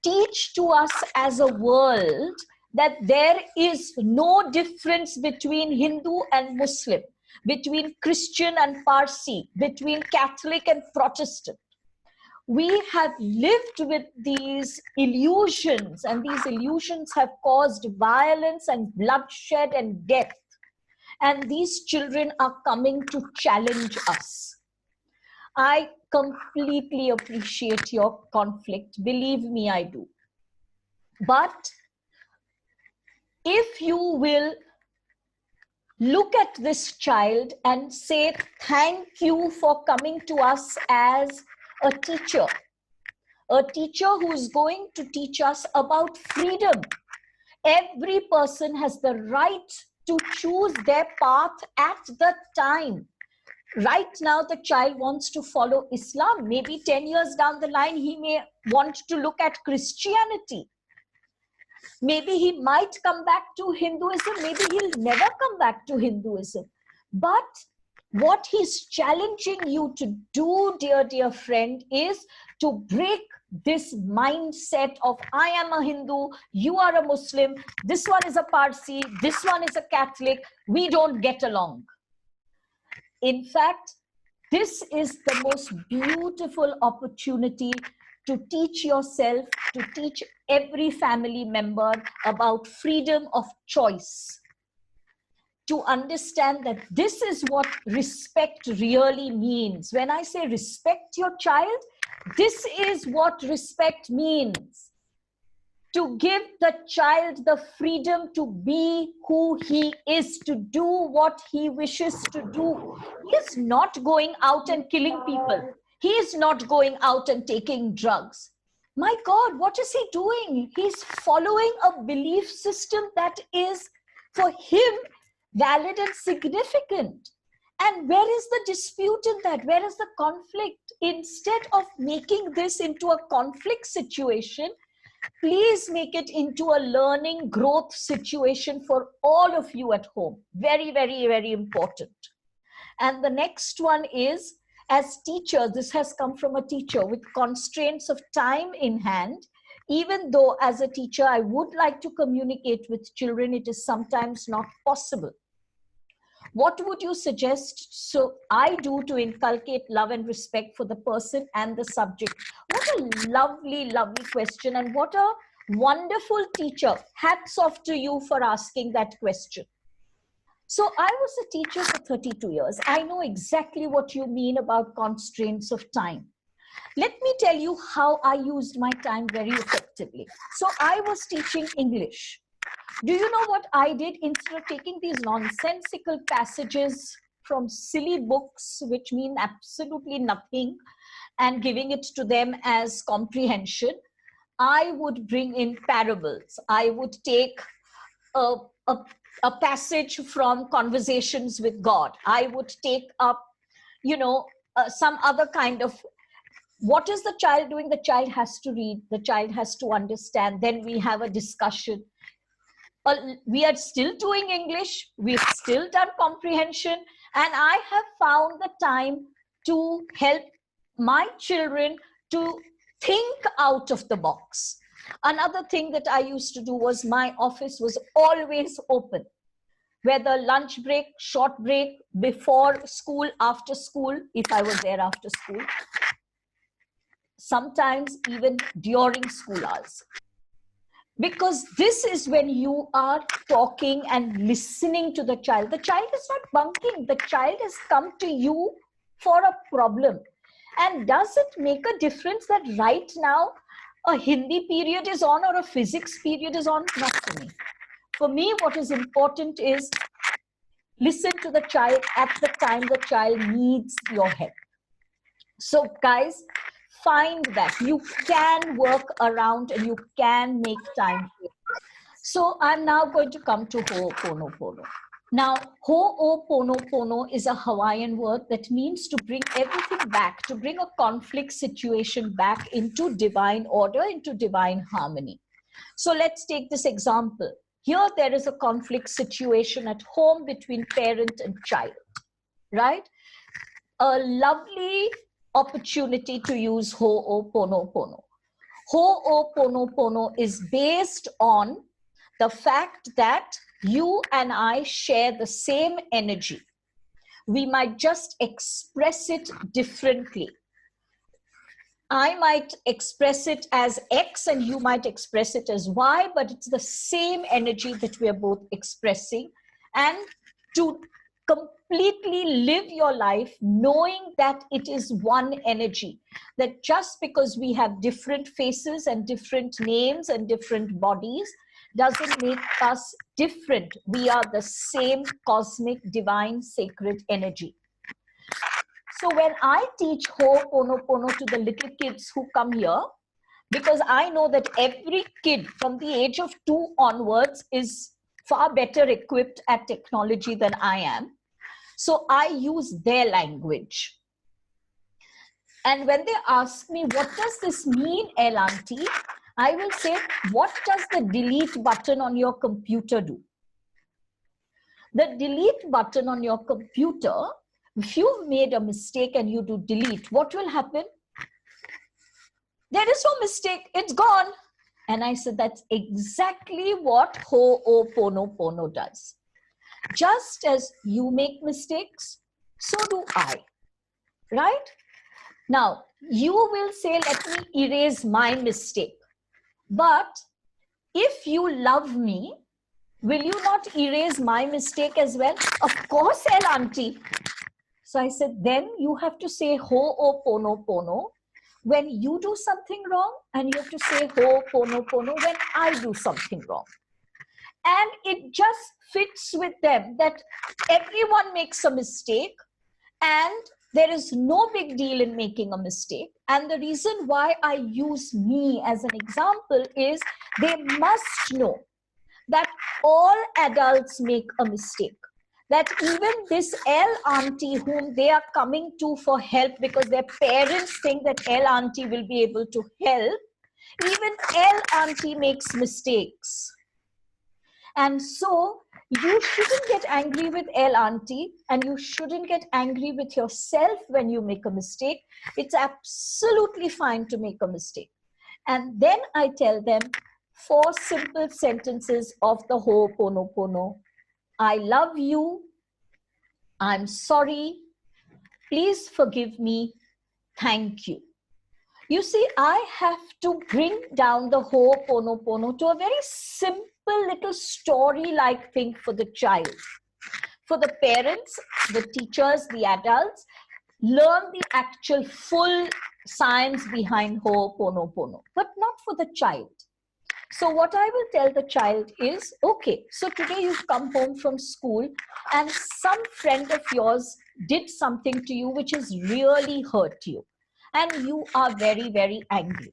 teach to us as a world that there is no difference between Hindu and Muslim, between Christian and Parsi, between Catholic and Protestant. We have lived with these illusions, and these illusions have caused violence and bloodshed and death. And these children are coming to challenge us. I completely appreciate your conflict. Believe me, I do. But if you will look at this child and say, thank you for coming to us as a teacher who is going to teach us about freedom. Every person has the right to choose their path at the time. Right now, the child wants to follow Islam. Maybe 10 years down the line, he may want to look at Christianity. Maybe he might come back to Hinduism. Maybe he'll never come back to Hinduism. But what he's challenging you to do, dear friend, is to break this mindset of I am a Hindu, you are a Muslim, this one is a Parsi, this one is a Catholic, we don't get along. In fact, this is the most beautiful opportunity to teach yourself, to teach every family member about freedom of choice. To understand that this is what respect really means. When I say respect your child, this is what respect means. To give the child the freedom to be who he is, to do what he wishes to do. He is not going out and killing people. He is not going out and taking drugs. My God, what is he doing? He's following a belief system that is, for him, valid and significant. And where is the dispute in that? Where is the conflict? Instead of making this into a conflict situation, please make it into a learning growth situation for all of you at home. Very, very, very important. And the next one is, as teachers, this has come from a teacher with constraints of time in hand. Even though as a teacher, I would like to communicate with children, it is sometimes not possible. What would you suggest so I do to inculcate love and respect for the person and the subject? What a lovely, lovely question, and what a wonderful teacher. Hats off to you for asking that question. So I was a teacher for 32 years. I know exactly what you mean about constraints of time. Let me tell you how I used my time very effectively. So I was teaching English. Do you know what I did? Instead of taking these nonsensical passages from silly books, which mean absolutely nothing, and giving it to them as comprehension, I would bring in parables. I would take a, a, a passage from Conversations with God. I would take up, some other kind of, what is the child doing? The child has to read, the child has to understand. Then we have a discussion. We are still doing English, we've still done comprehension, and I have found the time to help my children to think out of the box. Another thing that I used to do was my office was always open, whether lunch break, short break, before school, after school, if I was there after school, sometimes even during school hours. Because this is when you are talking and listening to the child. The child is not bunking. The child has come to you for a problem. And does it make a difference that right now a Hindi period is on or a physics period is on? Not for me. For me, what is important is listen to the child at the time the child needs your help. So guys, find that you can work around and you can make time. So I'm now going to come to Ho'oponopono. Now, Ho'oponopono is a Hawaiian word that means to bring everything back, to bring a conflict situation back into divine order, into divine harmony. So let's take this example. Here there is a conflict situation at home between parent and child, right? A lovely opportunity to use Ho'oponopono. Ho'oponopono is based on the fact that you and I share the same energy. We might just express it differently. I might express it as X and you might express it as Y, but it's the same energy that we are both expressing. And to completely live your life knowing that it is one energy, that just because we have different faces and different names and different bodies doesn't make us different. We are the same cosmic, divine, sacred energy. So when I teach Ho'oponopono to the little kids who come here, because I know that every kid from the age of 2 onwards is far better equipped at technology than I am. So I use their language. And when they ask me, what does this mean, El Auntie? I will say, what does the delete button on your computer do? The delete button on your computer, if you've made a mistake and you do delete, what will happen? There is no mistake, it's gone. And I said, that's exactly what Ho'oponopono does. Just as you make mistakes, so do I, right? Now, you will say, let me erase my mistake. But if you love me, will you not erase my mistake as well? Of course, El Auntie. So I said, then you have to say Ho'oponopono when you do something wrong, and you have to say Ho'oponopono when I do something wrong. And it just fits with them that everyone makes a mistake and there is no big deal in making a mistake. And the reason why I use me as an example is they must know that all adults make a mistake. That even this El Auntie whom they are coming to for help because their parents think that El Auntie will be able to help, even El Auntie makes mistakes. And so you shouldn't get angry with El Auntie and you shouldn't get angry with yourself when you make a mistake. It's absolutely fine to make a mistake. And then I tell them 4 simple sentences of the Ho'oponopono. I love you. I'm sorry, please forgive me, thank you. You see, I have to bring down the Ho'oponopono to a very simple little story-like thing for the child. For the parents, the teachers, the adults, learn the actual full science behind Ho'oponopono, but not for the child. So what I will tell the child is, okay, so today you've come home from school and some friend of yours did something to you which has really hurt you. And you are very, very angry.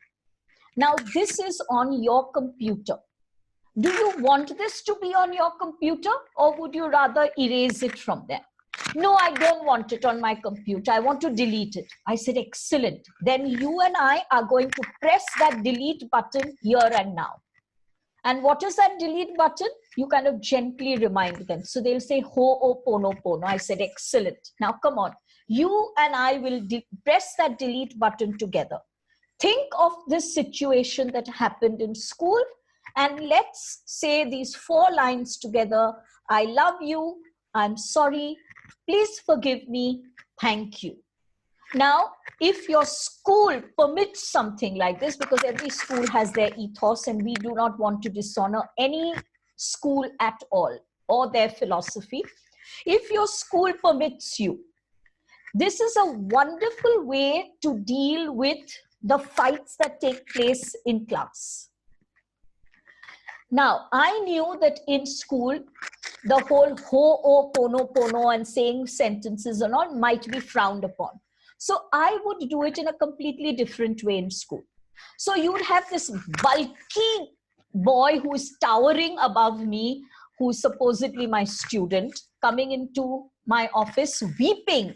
Now, this is on your computer. Do you want this to be on your computer, or would you rather erase it from there? No, I don't want it on my computer. I want to delete it. I said, excellent. Then you and I are going to press that delete button here and now. And what is that delete button? You kind of gently remind them. So they'll say Ho'oponopono. I said, excellent. Now come on. You and I will press that delete button together. Think of this situation that happened in school, and let's say these 4 lines together. I love you. I'm sorry. Please forgive me. Thank you. Now, if your school permits something like this, because every school has their ethos and we do not want to dishonor any school at all or their philosophy, if your school permits you, this is a wonderful way to deal with the fights that take place in class. Now, I knew that in school, the whole Ho'oponopono and saying sentences and all might be frowned upon. So I would do it in a completely different way in school. So you would have this bulky boy who is towering above me, who is supposedly my student, coming into my office weeping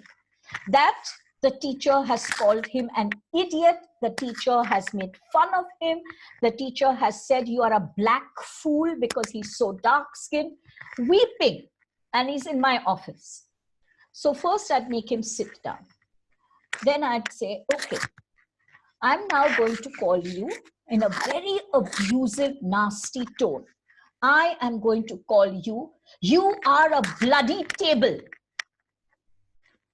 that the teacher has called him an idiot. The teacher has made fun of him. The teacher has said, you are a black fool because he's so dark-skinned, weeping, and he's in my office. So first I'd make him sit down. Then I'd say, okay, I'm now going to call you in a very abusive, nasty tone. I am going to call you, you are a bloody table.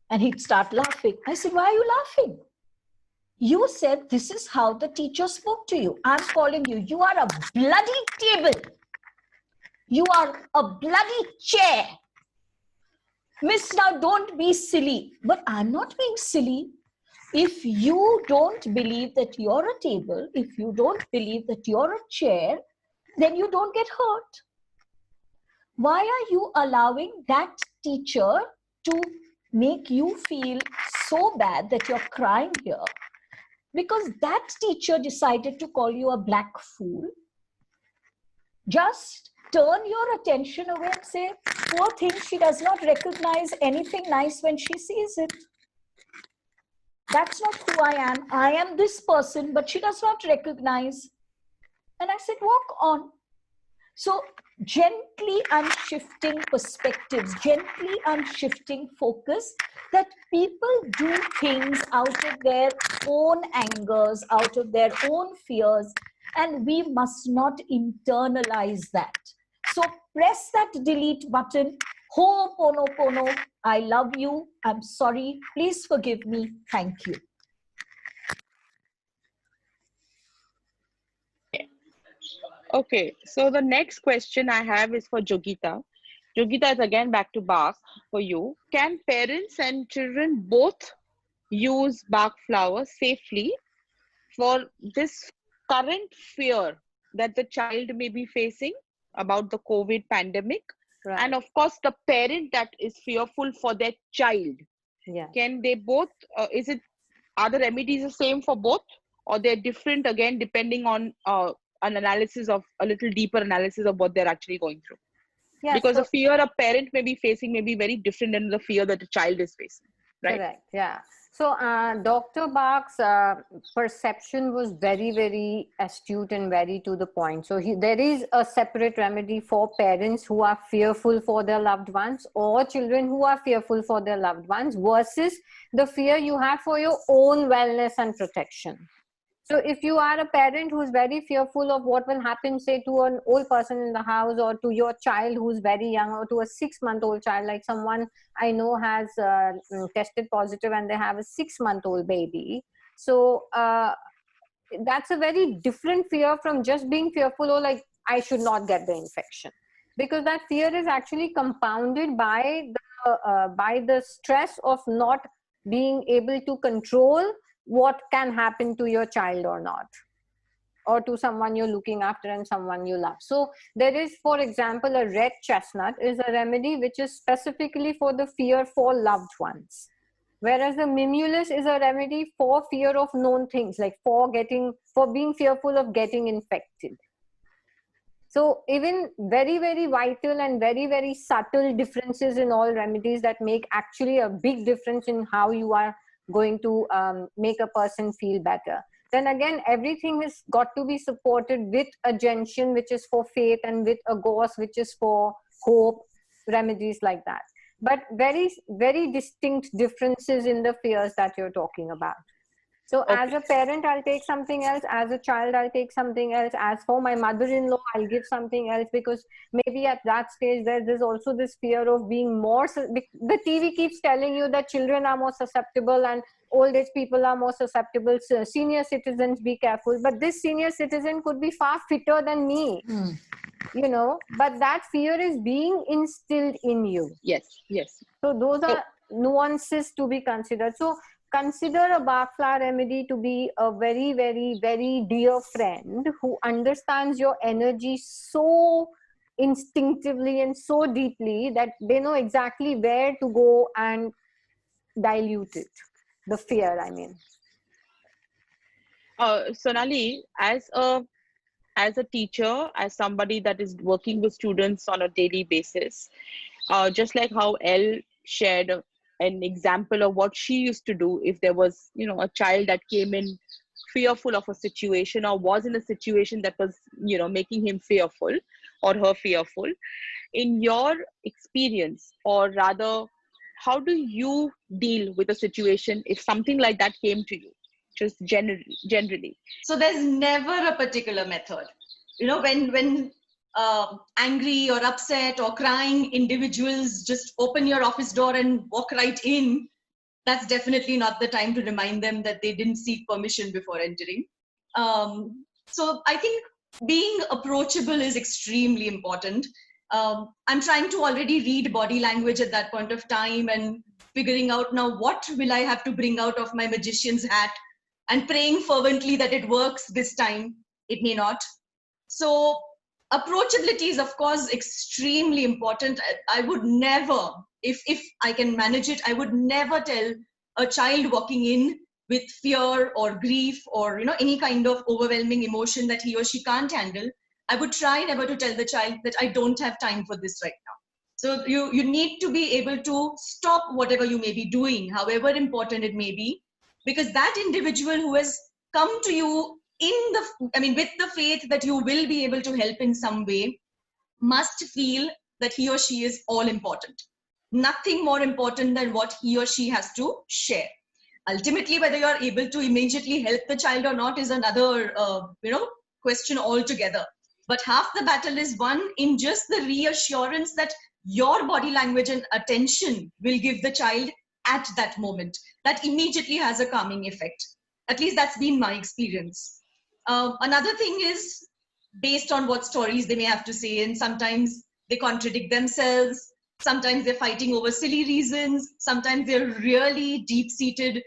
And he'd start laughing. I said, why are you laughing? You said this is how the teacher spoke to you. I'm calling you, you are a bloody table. You are a bloody chair. Miss, now don't be silly. But I'm not being silly. If you don't believe that you're a table, if you don't believe that you're a chair, then you don't get hurt. Why are you allowing that teacher to make you feel so bad that you're crying here? Because that teacher decided to call you a black fool. Just turn your attention away and say, poor thing, she does not recognize anything nice when she sees it. That's not who I am. I am this person, but she does not recognize. And I said, walk on. So gently I'm shifting perspectives, gently I'm shifting focus, that people do things out of their own angers, out of their own fears, and we must not internalize that. So press that delete button. Ho'oponopono, I love you, I'm sorry, please forgive me, thank you. Okay, so the next question I have is for Yogita. Yogita, is again back to Bach for you. Can parents and children both use Bach flower safely for this current fear that the child may be facing about the COVID pandemic? Right. And of course, the parent that is fearful for their child. Yeah. Can they both, are the remedies the same for both, or they're different again, depending on an analysis of a little deeper analysis of what they're actually going through? Yeah, because so, the fear a parent may be facing may be very different than the fear that a child is facing, right? Correct. Yeah. So Dr. Bach's perception was very, very astute and very to the point. So there is a separate remedy for parents who are fearful for their loved ones, or children who are fearful for their loved ones, versus the fear you have for your own wellness and protection. So if you are a parent who's very fearful of what will happen, say to an old person in the house, or to your child who's very young, or to a 6-month-old child, like someone I know has tested positive and they have a 6-month-old baby. So that's a very different fear from just being fearful, or like, I should not get the infection, because that fear is actually compounded by the stress of not being able to control what can happen to your child or not, or to someone you're looking after and someone you love. So there is, for example, a red chestnut is a remedy which is specifically for the fear for loved ones, whereas the mimulus is a remedy for fear of known things, like for being fearful of getting infected. So even very, very vital and very, very subtle differences in all remedies that make actually a big difference in how you are going to make a person feel better. Then again, everything has got to be supported with a gentian, which is for faith, and with a gauze, which is for hope, remedies like that. But very, very distinct differences in the fears that you're talking about. So as a parent, I'll take something else. As a child, I'll take something else. As for my mother-in-law, I'll give something else, because maybe at that stage, there's also this fear of being more. The TV keeps telling you that children are more susceptible and old age people are more susceptible. So senior citizens, be careful. But this senior citizen could be far fitter than me, you know, but that fear is being instilled in you. Yes, yes. So those are nuances to be considered. So consider a Bach flower remedy to be a very, very, very dear friend who understands your energy so instinctively and so deeply that they know exactly where to go and dilute it. The fear, I mean. Sonali, as a teacher, as somebody that is working with students on a daily basis, just like how Elle shared an example of what she used to do if there was, you know, a child that came in fearful of a situation, or was in a situation that was, you know, making him fearful or her fearful. In your experience, or rather, how do you deal with a situation if something like that came to you, just generally? So there's never a particular method. You know, when angry or upset or crying individuals just open your office door and walk right in, that's definitely not the time to remind them that they didn't seek permission before entering. So I think being approachable is extremely important. I'm trying to already read body language at that point of time and figuring out now what will I have to bring out of my magician's hat, and praying fervently that it works this time. It may not. So approachability is, of course, extremely important. I would never, if I can manage it, I would never tell a child walking in with fear or grief or, you know, any kind of overwhelming emotion that he or she can't handle. I would try never to tell the child that I don't have time for this right now. So you need to be able to stop whatever you may be doing, however important it may be, because that individual who has come to you with the faith that you will be able to help in some way, must feel that he or she is all important. Nothing more important than what he or she has to share. Ultimately, whether you are able to immediately help the child or not is another question altogether. But half the battle is won in just the reassurance that your body language and attention will give the child at that moment. That immediately has a calming effect. At least that's been my experience. Another thing is based on what stories they may have to say, and sometimes they contradict themselves. Sometimes they're fighting over silly reasons. Sometimes they're really deep-seated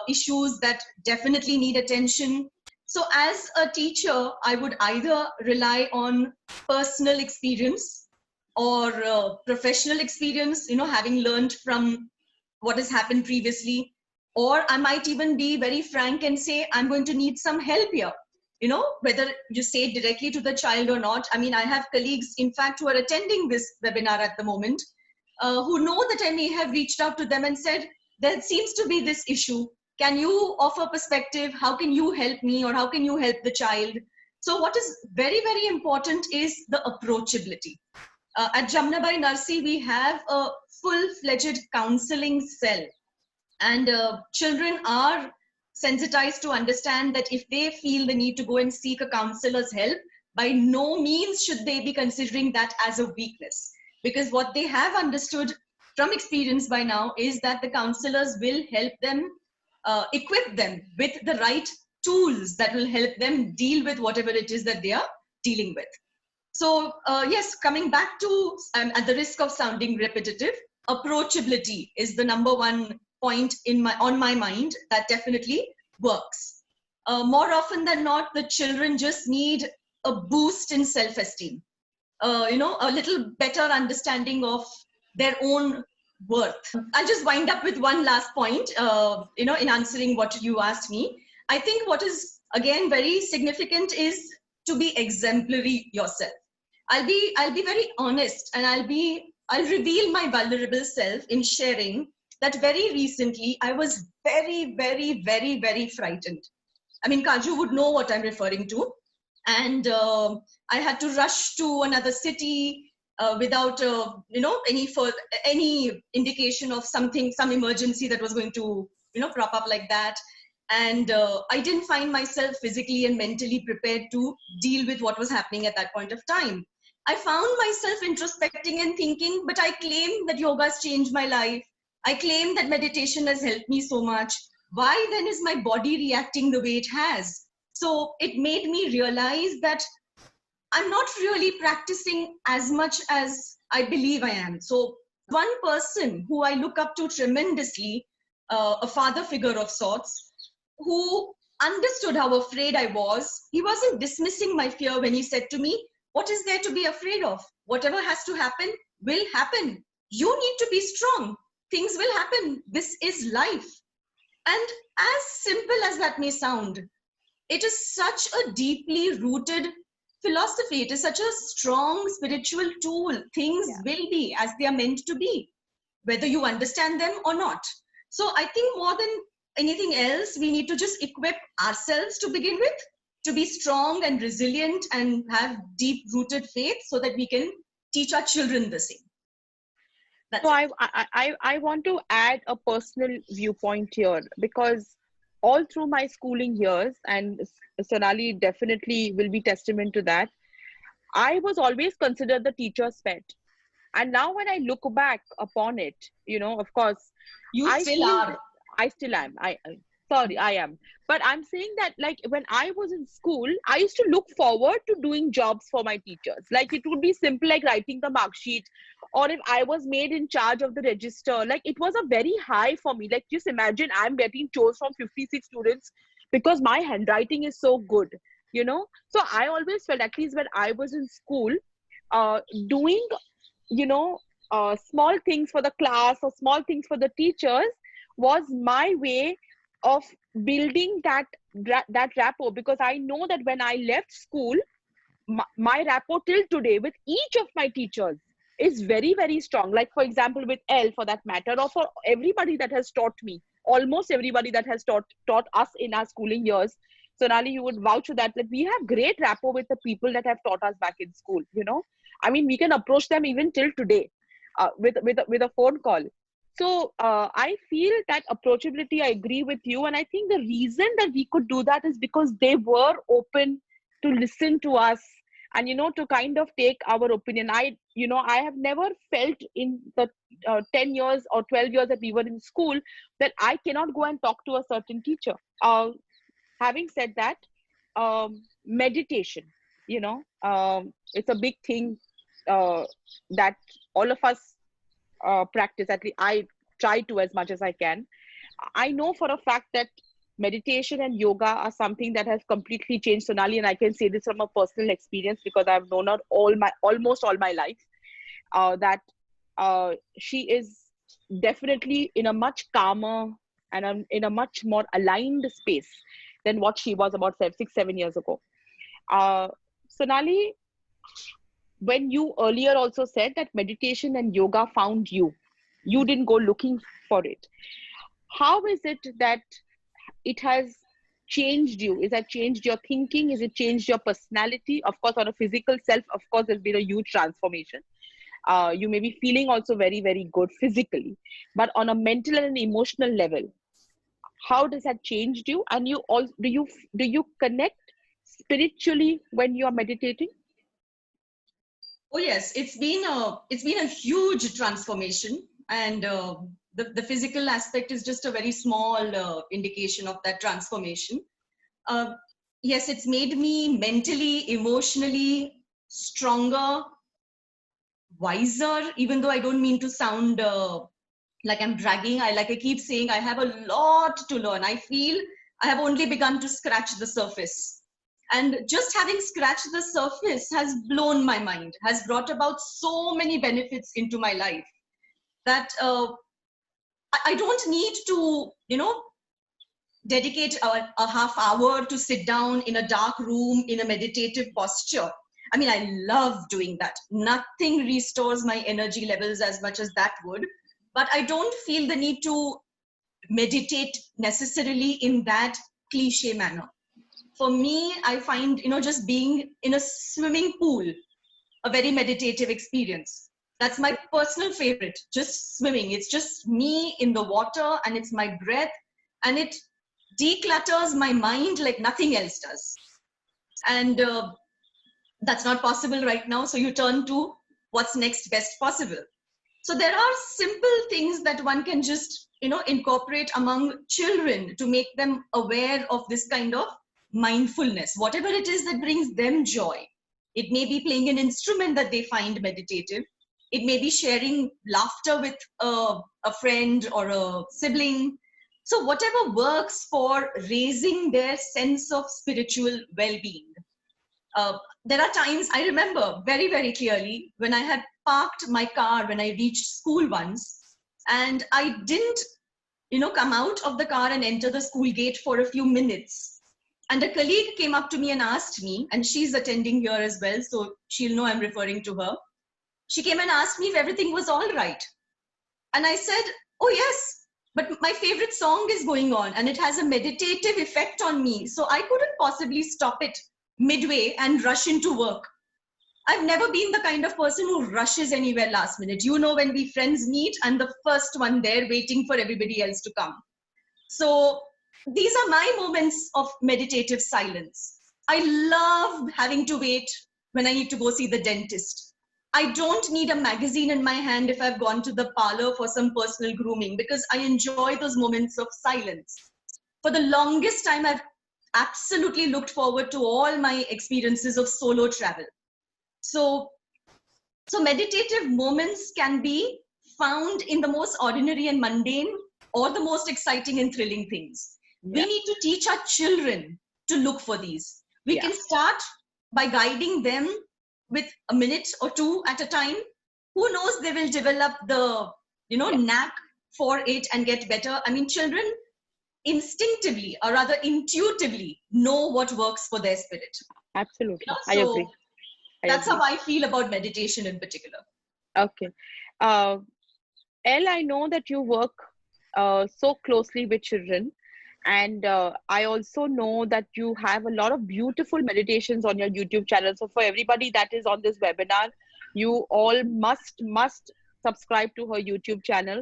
issues that definitely need attention. So as a teacher, I would either rely on personal experience or professional experience, you know, having learned from what has happened previously. Or I might even be very frank and say, I'm going to need some help here. You know, whether you say it directly to the child or not. I mean, I have colleagues, in fact, who are attending this webinar at the moment, who know that I may have reached out to them and said, there seems to be this issue. Can you offer perspective? How can you help me, or how can you help the child? So what is very, very important is the approachability. At Jamnabai Narsi, we have a full-fledged counseling cell. And children are sensitized to understand that if they feel the need to go and seek a counselor's help, by no means should they be considering that as a weakness. Because what they have understood from experience by now is that the counselors will help them, equip them with the right tools that will help them deal with whatever it is that they are dealing with. So yes, coming back to, at the risk of sounding repetitive, approachability is the number one point on my mind that definitely works. More often than not, the children just need a boost in self-esteem, a little better understanding of their own worth. I'll just wind up with one last point, in answering what you asked me. I think what is, again, very significant is to be exemplary yourself. I'll be very honest, and I'll reveal my vulnerable self in sharing that very recently I was very, very, very, very frightened. I mean, Kaju would know what I'm referring to. And I had to rush to another city without, any indication of some emergency that was going to, crop up like that. And I didn't find myself physically and mentally prepared to deal with what was happening at that point of time. I found myself introspecting and thinking, but I claim that yoga has changed my life. I claim that meditation has helped me so much. Why then is my body reacting the way it has? So it made me realize that I'm not really practicing as much as I believe I am. So one person who I look up to tremendously, a father figure of sorts, who understood how afraid I was, he wasn't dismissing my fear when he said to me, what is there to be afraid of? Whatever has to happen will happen. You need to be strong. Things will happen. This is life. And as simple as that may sound, it is such a deeply rooted philosophy. It is such a strong spiritual tool. Things will be as they are meant to be, whether you understand them or not. So I think more than anything else, we need to just equip ourselves to begin with, to be strong and resilient and have deep rooted faith so that we can teach our children the same. So I want to add a personal viewpoint here, because all through my schooling years, and Sonali definitely will be testament to that, I was always considered the teacher's pet. And now when I look back upon it, of course, I still am. I am. But I'm saying that, like, when I was in school, I used to look forward to doing jobs for my teachers. Like, it would be simple, like writing the mark sheet, or if I was made in charge of the register, like, it was a very high for me. Like, just imagine I'm getting chose from 56 students because my handwriting is so good, So I always felt, at least when I was in school, doing, small things for the class or small things for the teachers was my way of building that rapport, because I know that when I left school, my rapport till today with each of my teachers is very, very strong. Like, for example, with Elle, for that matter, or for everybody that has taught me, almost everybody that has taught us in our schooling years. Sonali, you would vouch for that. Like, we have great rapport with the people that have taught us back in school. I mean, we can approach them even till today with a phone call. So I feel that approachability, I agree with you. And I think the reason that we could do that is because they were open to listen to us and, to kind of take our opinion. I have never felt in the 10 years or 12 years that we were in school that I cannot go and talk to a certain teacher. Having said that, meditation, it's a big thing that all of us practice. At least I try to, as much as I can. I know for a fact that meditation and yoga are something that has completely changed Sonali, and I can say this from a personal experience because I've known her almost all my life. That she is definitely in a much calmer and in a much more aligned space than what she was about 6-7 years ago. Sonali, when you earlier also said that meditation and yoga found you didn't go looking for it. How is it that it has changed you? Is that changed your thinking? Is it changed your personality? Of course, on a physical self, of course, there's been a huge transformation. You may be feeling also very, very good physically, but on a mental and an emotional level, how does that changed you? And you all do you connect spiritually when you are meditating? Oh yes, it's been a huge transformation, and the physical aspect is just a very small indication of that transformation. Uh, yes, it's made me mentally, emotionally stronger, wiser. Even though I don't mean to sound like I'm bragging, I keep saying I have a lot to learn. I feel I have only begun to scratch the surface. And just having scratched the surface has blown my mind, has brought about so many benefits into my life that I don't need to, dedicate a half hour to sit down in a dark room in a meditative posture. I mean, I love doing that. Nothing restores my energy levels as much as that would. But I don't feel the need to meditate necessarily in that cliche manner. For me, I find, just being in a swimming pool a very meditative experience. That's my personal favorite, just swimming. It's just me in the water and it's my breath, and it declutters my mind like nothing else does. And that's not possible right now. So you turn to what's next best possible. So there are simple things that one can just, incorporate among children to make them aware of this kind of mindfulness, whatever it is that brings them joy. It may be playing an instrument that they find meditative. It may be sharing laughter with a friend or a sibling. So whatever works for raising their sense of spiritual well-being. There are times I remember very, very clearly when I had parked my car when I reached school once, and I didn't, come out of the car and enter the school gate for a few minutes. And a colleague came up to me and asked me, and she's attending here as well, so she'll know I'm referring to her. She came and asked me if everything was all right. And I said, oh yes, but my favorite song is going on and it has a meditative effect on me. So I couldn't possibly stop it midway and rush into work. I've never been the kind of person who rushes anywhere last minute. When we friends meet, I'm the first one there waiting for everybody else to come. So these are my moments of meditative silence. I love having to wait when I need to go see the dentist. I don't need a magazine in my hand if I've gone to the parlor for some personal grooming, because I enjoy those moments of silence. For the longest time, I've absolutely looked forward to all my experiences of solo travel. So meditative moments can be found in the most ordinary and mundane or the most exciting and thrilling things. We need to teach our children to look for these. We can start by guiding them with a minute or two at a time. Who knows, they will develop the, knack for it and get better. I mean, children instinctively or rather intuitively know what works for their spirit. Absolutely. So I agree. That's how I feel about meditation in particular. Okay. Elle, I know that you work so closely with children, and I also know that you have a lot of beautiful meditations on your YouTube channel. So for everybody that is on this webinar, you all must subscribe to her YouTube channel,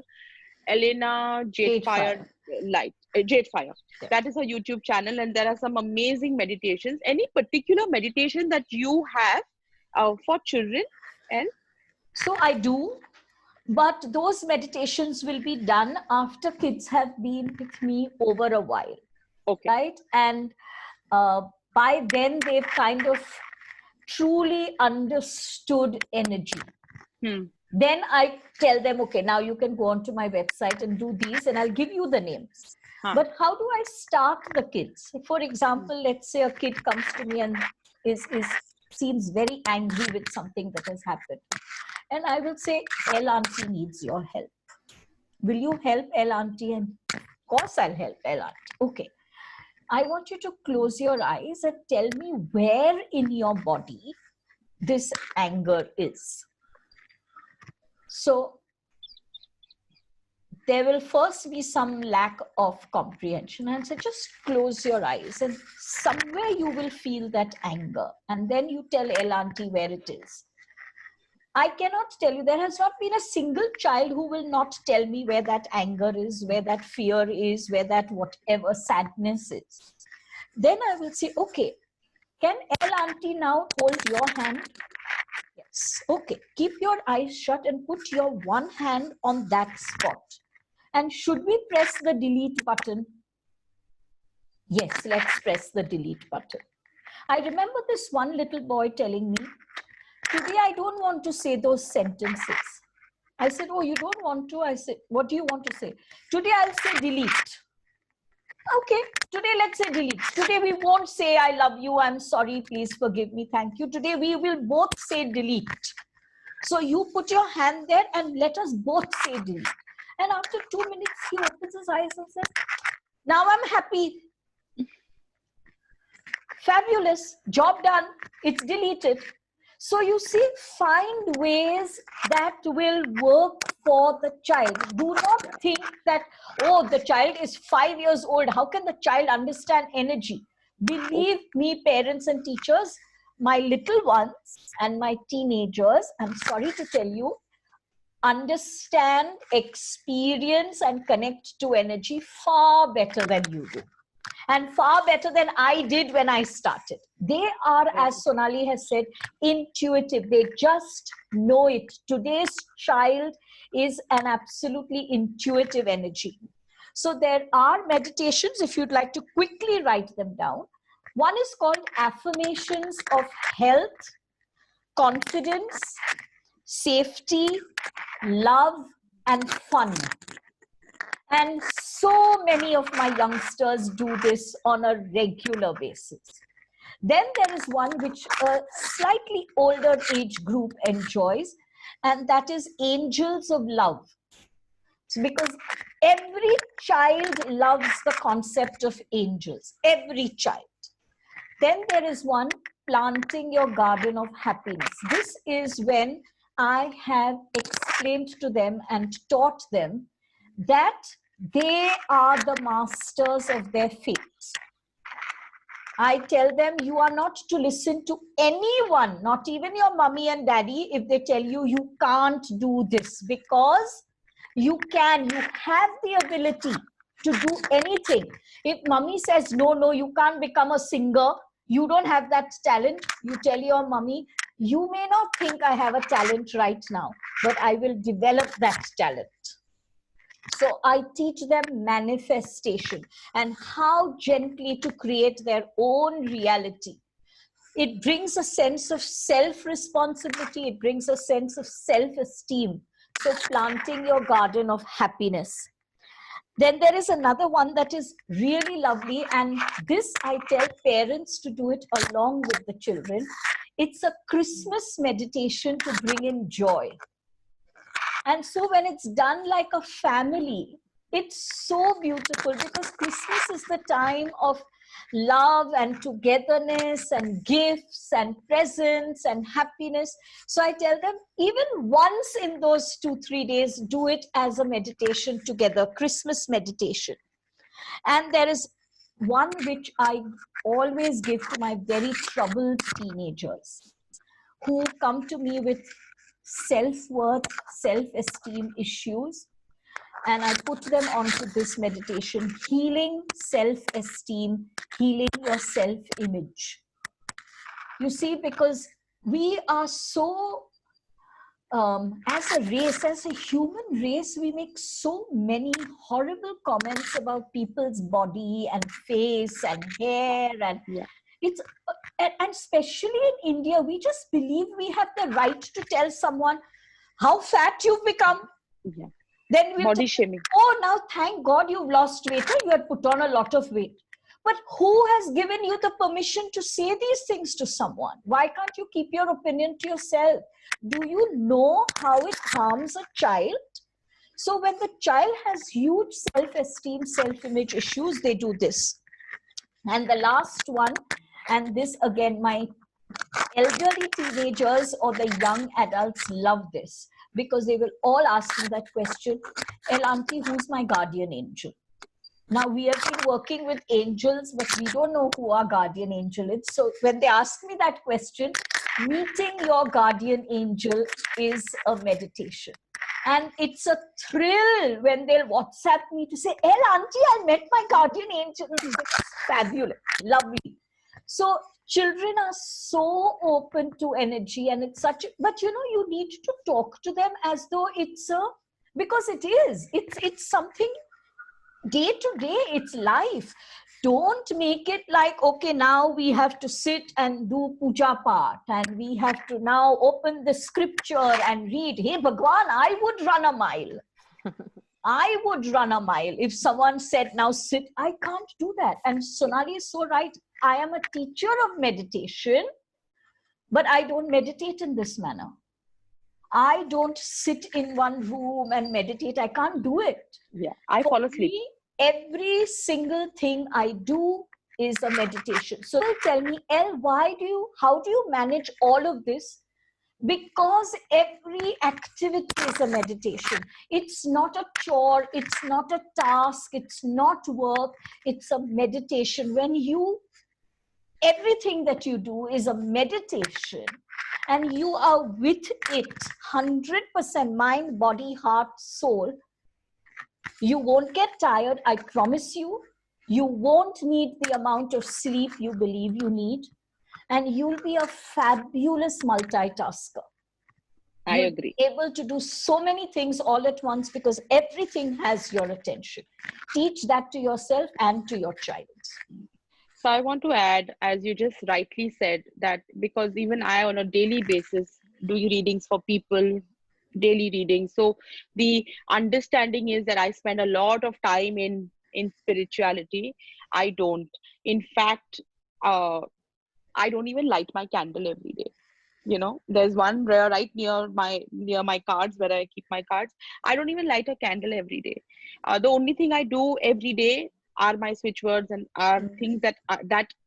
Elena Jadefire Light. Jadefire. Yeah. That is her YouTube channel, and there are some amazing meditations. Any particular meditation that you have for children? And So I do, but those meditations will be done after kids have been with me over a while. okay, right? And by then they've kind of truly understood energy. Then I tell them, okay, now you can go onto my website and do these, and I'll give you the names. But how do I start the kids? For example, let's say a kid comes to me and seems very angry with something that has happened. And I will say, Elle Auntie needs your help. Will you help Elle Auntie? And of course I'll help Elle Auntie. Okay. I want you to close your eyes and tell me where in your body this anger is. So there will first be some lack of comprehension, and so just close your eyes and somewhere you will feel that anger, and then you tell Elle Auntie where it is. I cannot tell you, there has not been a single child who will not tell me where that anger is, where that fear is, where that whatever sadness is. Then I will say, okay, can L auntie now hold your hand? Yes. Okay, keep your eyes shut and put your one hand on that spot. And should we press the delete button? Yes, let's press the delete button. I remember this one little boy telling me, today I don't want to say those sentences. I said, oh, you don't want to? I said, what do you want to say? Today I'll say delete. Okay, today let's say delete. Today we won't say I love you, I'm sorry, please forgive me, thank you. Today we will both say delete. So you put your hand there and let us both say delete. And after 2 minutes, he opens his eyes and says, now I'm happy. Fabulous, job done, it's deleted. So you see, find ways that will work for the child. Do not think that, oh, the child is 5 years old. How can the child understand energy? Believe me, parents and teachers, my little ones and my teenagers, I'm sorry to tell you, understand, experience, and connect to energy far better than you do. And far better than I did when I started. They are, as Sonali has said, intuitive. They just know it. Today's child is an absolutely intuitive energy. So there are meditations, if you'd like to quickly write them down. One is called affirmations of health, confidence, safety, love, and fun. And so many of my youngsters do this on a regular basis. Then there is one which a slightly older age group enjoys, and that is Angels of Love. It's because every child loves the concept of angels, every child. Then there is one, Planting Your Garden of Happiness. This is when I have explained to them and taught them that they are the masters of their fate. I tell them you are not to listen to anyone, not even your mommy and daddy, if they tell you you can't do this, because you can, you have the ability to do anything. If mommy says, no, no, you can't become a singer, you don't have that talent, you tell your mommy, you may not think I have a talent right now, but I will develop that talent. So I teach them manifestation and how gently to create their own reality. It brings a sense of self-responsibility. It brings a sense of self-esteem. So planting your garden of happiness. Then there is another one that is really lovely. And this I tell parents to do it along with the children. It's a Christmas meditation to bring in joy. And so when it's done like a family, it's so beautiful, because Christmas is the time of love and togetherness and gifts and presents and happiness. So I tell them, even once in those 2-3 days, do it as a meditation together, Christmas meditation. And there is one which I always give to my very troubled teenagers who come to me with self-worth, self-esteem issues, and I put them onto this meditation, healing self-esteem, healing your self-image. You see, because we are so, as a race, as a human race, we make so many horrible comments about people's body and face and hair, and it's, and especially in India, we just believe we have the right to tell someone how fat you've become. Yeah. Then we'll Body shaming. Oh, now thank God you've lost weight. You had put on a lot of weight. But who has given you the permission to say these things to someone? Why can't you keep your opinion to yourself? Do you know how it harms a child? So when the child has huge self-esteem, self-image issues, they do this. And the last one, and this again, my elderly teenagers or the young adults love this, because they will all ask me that question, El Auntie, who's my guardian angel? Now, we have been working with angels, but we don't know who our guardian angel is. So when they ask me that question, Meeting your guardian angel is a meditation. And it's a thrill when they'll WhatsApp me to say, "El, auntie, I met my guardian angel." It's fabulous, lovely. So children are so open to energy, and it's such, but you need to talk to them as though because it's something day to day, it's life. Don't make it like, okay, now we have to sit and do puja part, and we have to now open the scripture and read. Hey Bhagwan, I would run a mile. I would run a mile. If someone said, now sit, I can't do that. And Sonali is so right. I am a teacher of meditation, but I don't meditate in this manner. I don't sit in one room and meditate. I can't do it. Yeah, I fall asleep. Every single thing I do is a meditation. So they'll tell me, El, how do you manage all of this? Because every activity is a meditation. It's not a chore, it's not a task, it's not work, it's a meditation. Everything that you do is a meditation, and you are with it 100%, mind, body, heart, soul. You won't get tired, I promise you. You won't need the amount of sleep you believe you need. And you'll be a fabulous multitasker. I agree. Able to do so many things all at once because everything has your attention. Teach that to yourself and to your child. So I want to add, as you just rightly said, that because even I, on a daily basis, do readings for people, daily readings. So the understanding is that I spend a lot of time in spirituality. I don't. In fact, I don't even light my candle every day. There's one right near my cards where I keep my cards. I don't even light a candle every day. The only thing I do every day are my switch words and are things that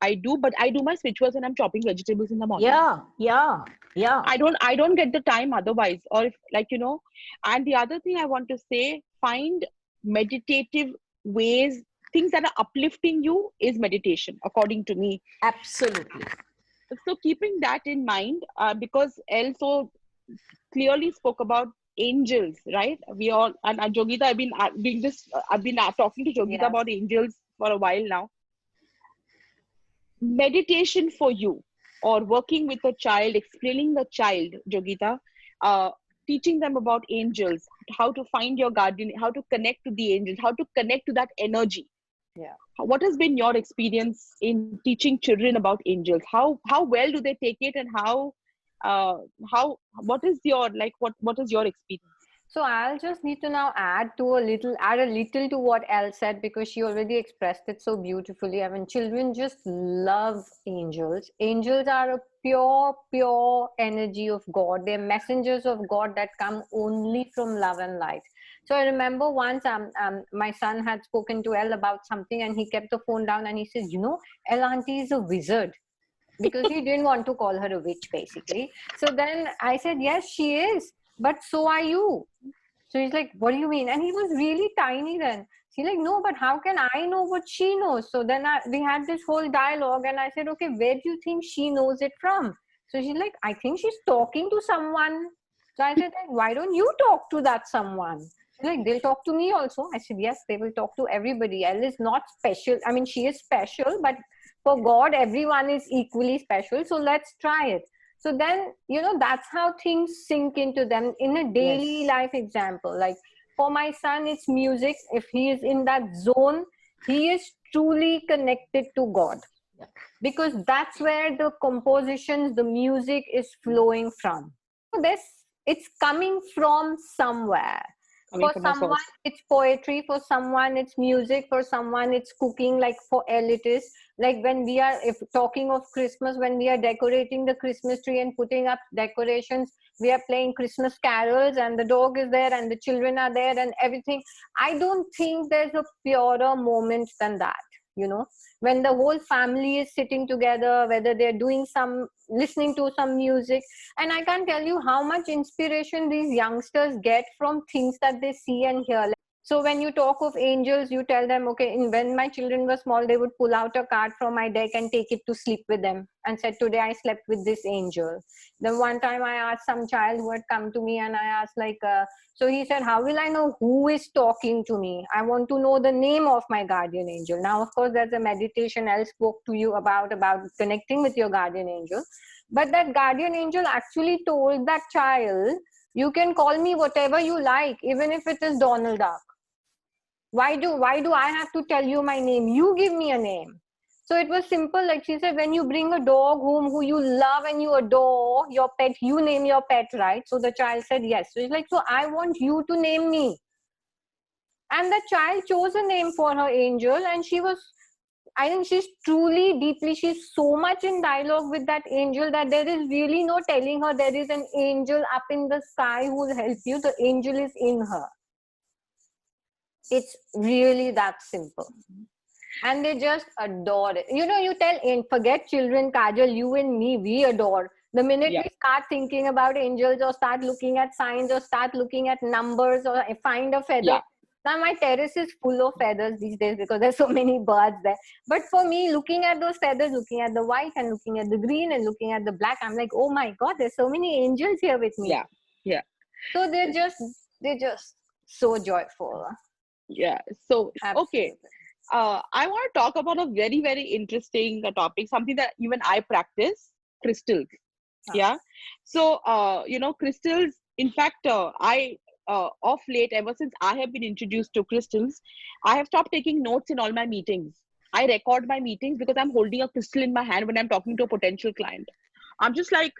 I do, but I do my switch words when I'm chopping vegetables in the morning. Yeah. I don't get the time otherwise, or if, and the other thing I want to say, find meditative ways, things that are uplifting you is meditation, according to me. Absolutely. So keeping that in mind, because Elle so clearly spoke about angels, right? We all, and Jogita, I've been doing this. I've been talking to Jogita about angels for a while now. Meditation for you, or working with a child, explaining the child, Jogita, teaching them about angels, how to find your guardian, how to connect to the angels, how to connect to that energy. Yeah. What has been your experience in teaching children about angels? How well do they take it, and what is your experience? So I'll just need to now add a little to what Elle said, because she already expressed it so beautifully. I mean, children just love angels. Angels are a pure energy of God. They're messengers of God that come only from love and light. So I remember once my son had spoken to Elle about something, and he kept the phone down and he says, Elle auntie is a wizard. Because he didn't want to call her a witch, basically. So then I said, yes, she is, but so are you. So he's like, what do you mean? And he was really tiny then. She's like, no, but how can I know what she knows? So then we had this whole dialogue, and I said, okay, where do you think she knows it from? So she's like, I think she's talking to someone. So I said, why don't you talk to that someone? She's like, they'll talk to me also. I said, yes, they will talk to everybody. Elle is not special. I mean, she is special, but for God, everyone is equally special. So let's try it. So then, that's how things sink into them in a daily life example. Like for my son, it's music. If he is in that zone, he is truly connected to God. Yeah. Because that's where the compositions, the music is flowing from. So it's coming from somewhere. For someone, it's poetry. For someone, it's music. For someone, it's cooking. Like for Elle, it is. Like when we are, if talking of Christmas, when we are decorating the Christmas tree and putting up decorations, we are playing Christmas carols, and the dog is there and the children are there and everything. I don't think there's a purer moment than that. When the whole family is sitting together, whether they're listening to some music. And I can't tell you how much inspiration these youngsters get from things that they see and hear. So when you talk of angels, you tell them, okay, when my children were small, they would pull out a card from my deck and take it to sleep with them and said, today I slept with this angel. Then one time I asked some child who had come to me, and I asked so he said, how will I know who is talking to me? I want to know the name of my guardian angel. Now, of course, there's a meditation I spoke to you about connecting with your guardian angel. But that guardian angel actually told that child, you can call me whatever you like, even if it is Donald Duck. Why do I have to tell you my name? You give me a name. So it was simple. Like she said, when you bring a dog home who you love and you adore, your pet, you name your pet, right? So the child said yes. So it's like, so I want you to name me. And the child chose a name for her angel, and I think she's truly, deeply, she's so much in dialogue with that angel that there is really no telling her there is an angel up in the sky who will help you. The angel is in her. It's really that simple. And they just adore it. You know, you tell, forget children, Kajal, you and me, we adore. The minute we start thinking about angels or start looking at signs or start looking at numbers or find a feather. Now my terrace is full of feathers these days because there's so many birds there. But for me, looking at those feathers, looking at the white and looking at the green and looking at the black, I'm like, oh my God, there's so many angels here with me. Yeah. So they're just so joyful. Yeah. So, Absolutely. okay. I want to talk about a very, very interesting topic, something that even I practice, crystals. Yeah. So, crystals, in fact, of late, ever since I have been introduced to crystals, I have stopped taking notes in all my meetings. I record my meetings because I'm holding a crystal in my hand when I'm talking to a potential client. I'm just like,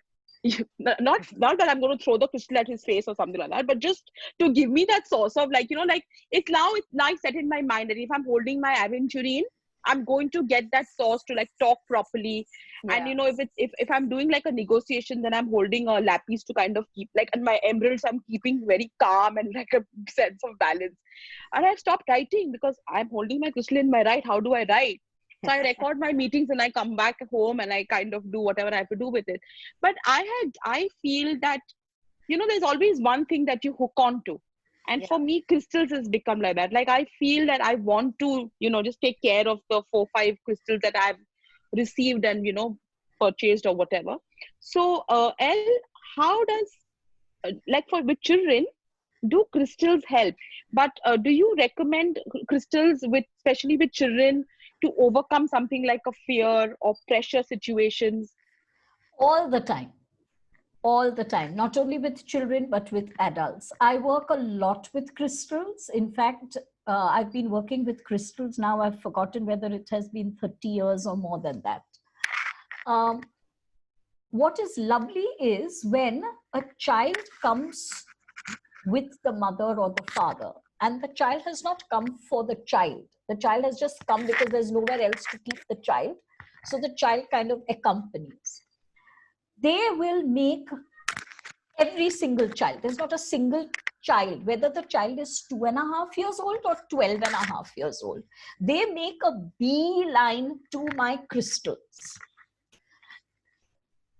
not that I'm going to throw the crystal at his face or something like that, but just to give me that source of it's now set in my mind that if I'm holding my aventurine, I'm going to get that source to talk properly. And if I'm doing a negotiation, then I'm holding a lapis to kind of keep and my emeralds, I'm keeping very calm and a sense of balance. And I stopped writing because I'm holding my crystal in my right. How do I write? So I record my meetings and I come back home and I kind of do whatever I have to do with it. But I feel that, there's always one thing that you hook on to. And for me, crystals has become like that. I feel that I want to, just take care of the 4-5 crystals that I've received and, purchased or whatever. So, how does, with children, do crystals help? But do you recommend crystals especially with children, to overcome something like a fear or pressure situations? All the time, not only with children but with adults. I work a lot with crystals. In fact, I've been working with crystals now, I've forgotten whether it has been 30 years or more than that. What is lovely is when a child comes with the mother or the father, and the child has not come for the child has just come because there's nowhere else to keep the child, so the child kind of accompanies. They will make every single child, there's not a single child, whether the child is 2.5 years old or 12.5 years old, they make a beeline to my crystals.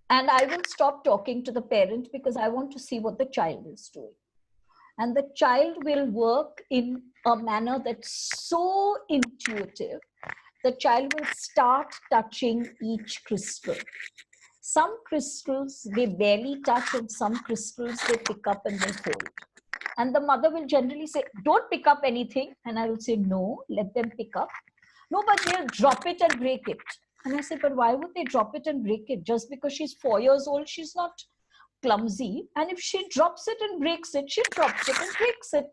And I will stop talking to the parent because I want to see what the child is doing. And the child will work in a manner that's so intuitive. The child will start touching each crystal. Some crystals they barely touch, and some crystals they pick up and they hold. And the mother will generally say, don't pick up anything. And I will say, no, let them pick up. No, but they'll drop it and break it. And I said, but why would they drop it and break it? Just because she's 4 years old, she's not clumsy. And if she drops it and breaks it, she drops it and breaks it.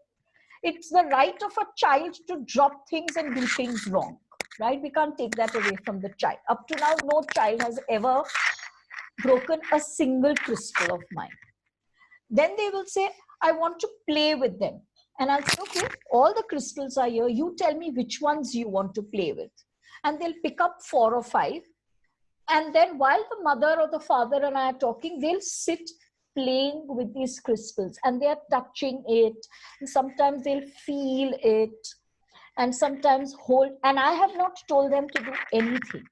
It's the right of a child to drop things and do things wrong, right? We can't take that away from the child. Up to now, no child has ever broken a single crystal of mine. Then they will say, I want to play with them. And I'll say, okay, all the crystals are here. You tell me which ones you want to play with. And they'll pick up 4 or 5. And then while the mother or the father and I are talking, they'll sit playing with these crystals and they're touching it. And sometimes they'll feel it and sometimes hold. And I have not told them to do anything.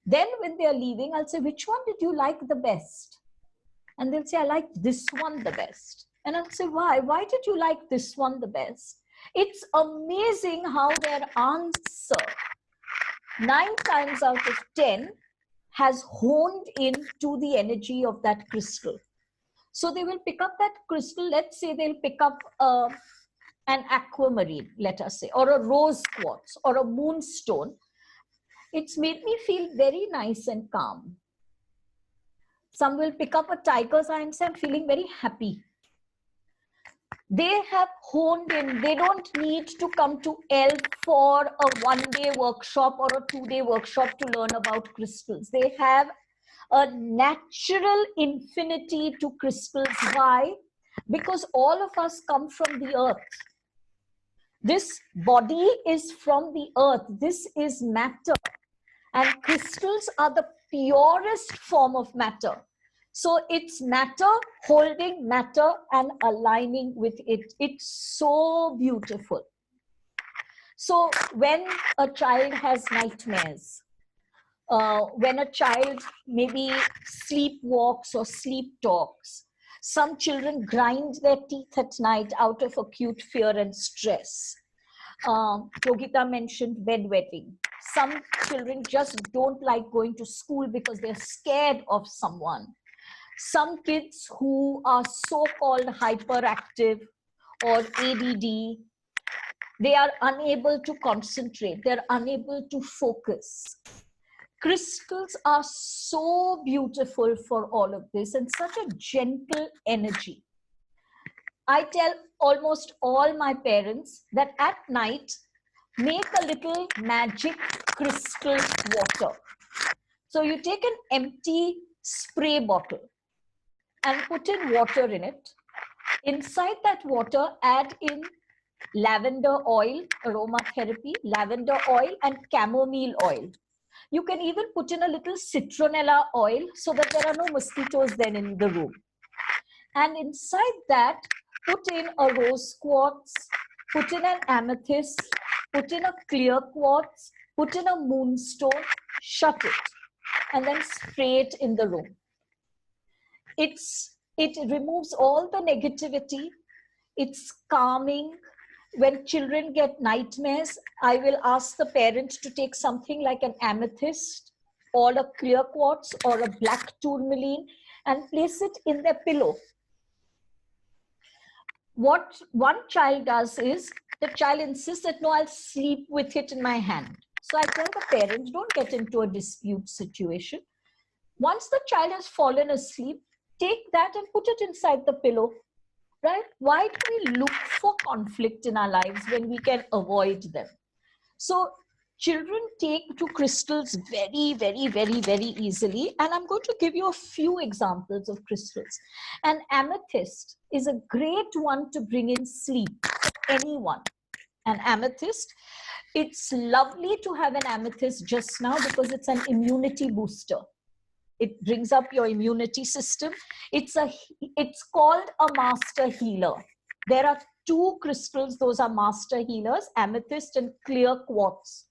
Then when they're leaving, I'll say, which one did you like the best? And they'll say, I like this one the best. And I'll say, why? Why did you like this one the best? It's amazing how their answer, 9 times out of 10, has honed into the energy of that crystal. So they will pick up that crystal. Let's say they'll pick up an aquamarine, let us say, or a rose quartz or a moonstone. It's made me feel very nice and calm. Some will pick up a tiger's eye and say, I'm feeling very happy. They have honed in. They don't need to come to ELF for a 1-day workshop or a 2-day workshop to learn about crystals. They have a natural infinity to crystals. Why? Because all of us come from the earth. This body is from the earth. This is matter. And crystals are the purest form of matter. So it's matter holding matter and aligning with it. It's so beautiful. So when a child has nightmares, when a child maybe sleepwalks or sleep talks, some children grind their teeth at night out of acute fear and stress. Yogita mentioned bedwetting. Some children just don't like going to school because they're scared of someone. Some kids who are so-called hyperactive or ADD, they are unable to concentrate. They're unable to focus. Crystals are so beautiful for all of this and such a gentle energy. I tell almost all my parents that at night, make a little magic crystal water. So you take an empty spray bottle and put in water in it. Inside that water, add in lavender oil, aromatherapy, lavender oil, and chamomile oil. You can even put in a little citronella oil so that there are no mosquitoes then in the room. And inside that, put in a rose quartz, put in an amethyst, put in a clear quartz, put in a moonstone, shut it, and then spray it in the room. It removes all the negativity. It's calming. When children get nightmares, I will ask the parent to take something like an amethyst or a clear quartz or a black tourmaline and place it in their pillow. What one child does is, the child insists that, no, I'll sleep with it in my hand. So I tell the parents, don't get into a dispute situation. Once the child has fallen asleep, take that and put it inside the pillow, right? Why do we look for conflict in our lives when we can avoid them? So children take to crystals very, very, very, very easily. And I'm going to give you a few examples of crystals. An amethyst is a great one to bring in sleep for anyone. An amethyst, it's lovely to have an amethyst just now because it's an immunity booster. It brings up your immunity system. It's called a master healer. There are 2 crystals, those are master healers, amethyst and clear quartz.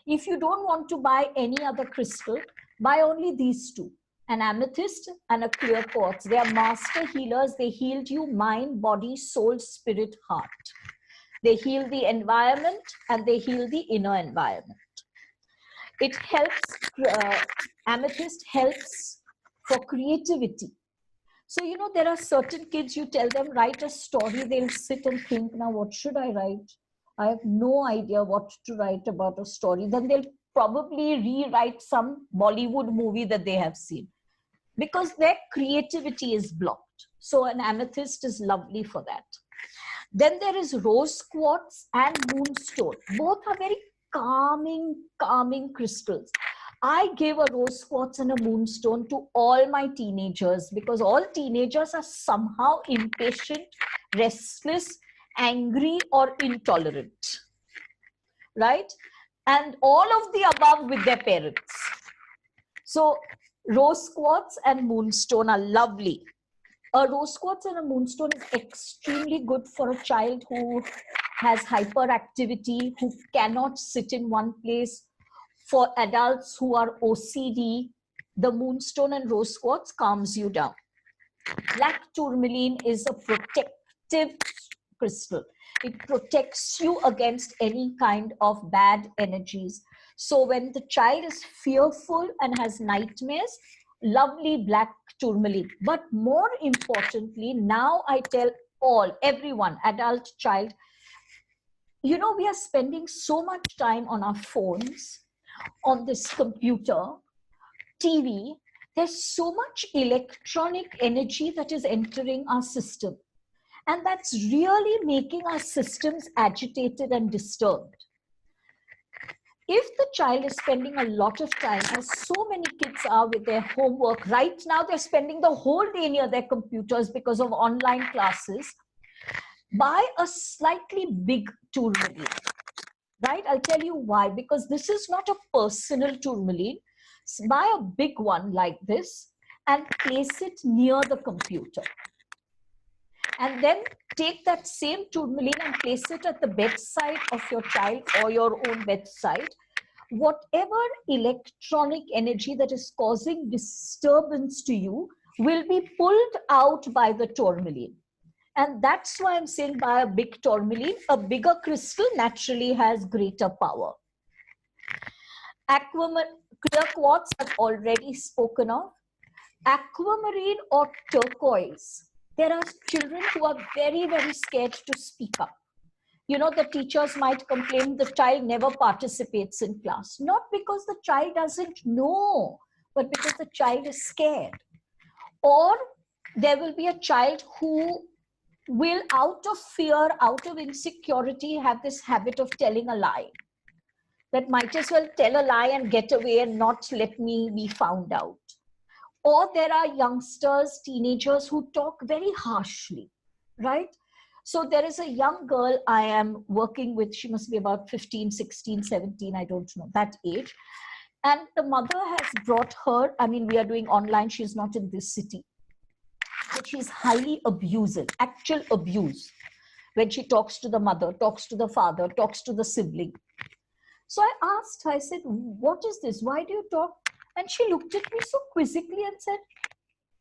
If you don't want to buy any other crystal, buy only these 2, an amethyst and a clear quartz. They are master healers. They healed you mind, body, soul, spirit, heart. They heal the environment and they heal the inner environment. It helps, amethyst helps for creativity. So, you know, there are certain kids, you tell them, write a story, they'll sit and think, now what should I write? I have no idea what to write about a story. Then they'll probably rewrite some Bollywood movie that they have seen because their creativity is blocked. So an amethyst is lovely for that. Then there is rose quartz and moonstone. Both are very calming crystals. I gave a rose quartz and a moonstone to all my teenagers because all teenagers are somehow impatient, restless, angry, or intolerant, right? And all of the above with their parents. So rose quartz and moonstone are lovely. A rose quartz and a moonstone is extremely good for a child who has hyperactivity, who cannot sit in one place. For adults who are OCD, the moonstone and rose quartz calms you down. Black tourmaline is a protective crystal. It protects you against any kind of bad energies. So when the child is fearful and has nightmares, lovely black tourmaline. But more importantly, now I tell everyone, adult, child, you know, we are spending so much time on our phones, on this computer, TV. There's so much electronic energy that is entering our system. And that's really making our systems agitated and disturbed. If the child is spending a lot of time, as so many kids are with their homework, right now they're spending the whole day near their computers because of online classes, buy a slightly big tourmaline, right? I'll tell you why. Because this is not a personal tourmaline. Buy a big one like this and place it near the computer. And then take that same tourmaline and place it at the bedside of your child or your own bedside. Whatever electronic energy that is causing disturbance to you will be pulled out by the tourmaline. And that's why I'm saying buy a big tourmaline. A bigger crystal naturally has greater power. Clear quartz I've already spoken of. Aquamarine or turquoise. There are children who are very, very scared to speak up. You know, the teachers might complain the child never participates in class. Not because the child doesn't know, but because the child is scared. Or there will be a child who will, out of fear, out of insecurity, have this habit of telling a lie. That might as well tell a lie and get away and not let me be found out. Or there are youngsters, teenagers who talk very harshly, right? So there is a young girl I am working with. She must be about 15, 16, 17, I don't know, that age. And the mother has brought her, I mean, we are doing online, she's not in this city. But she's highly abusive, actual abuse. When she talks to the mother, talks to the father, talks to the sibling. So I asked her, I said, what is this? Why do you talk? And she looked at me so quizzically and said,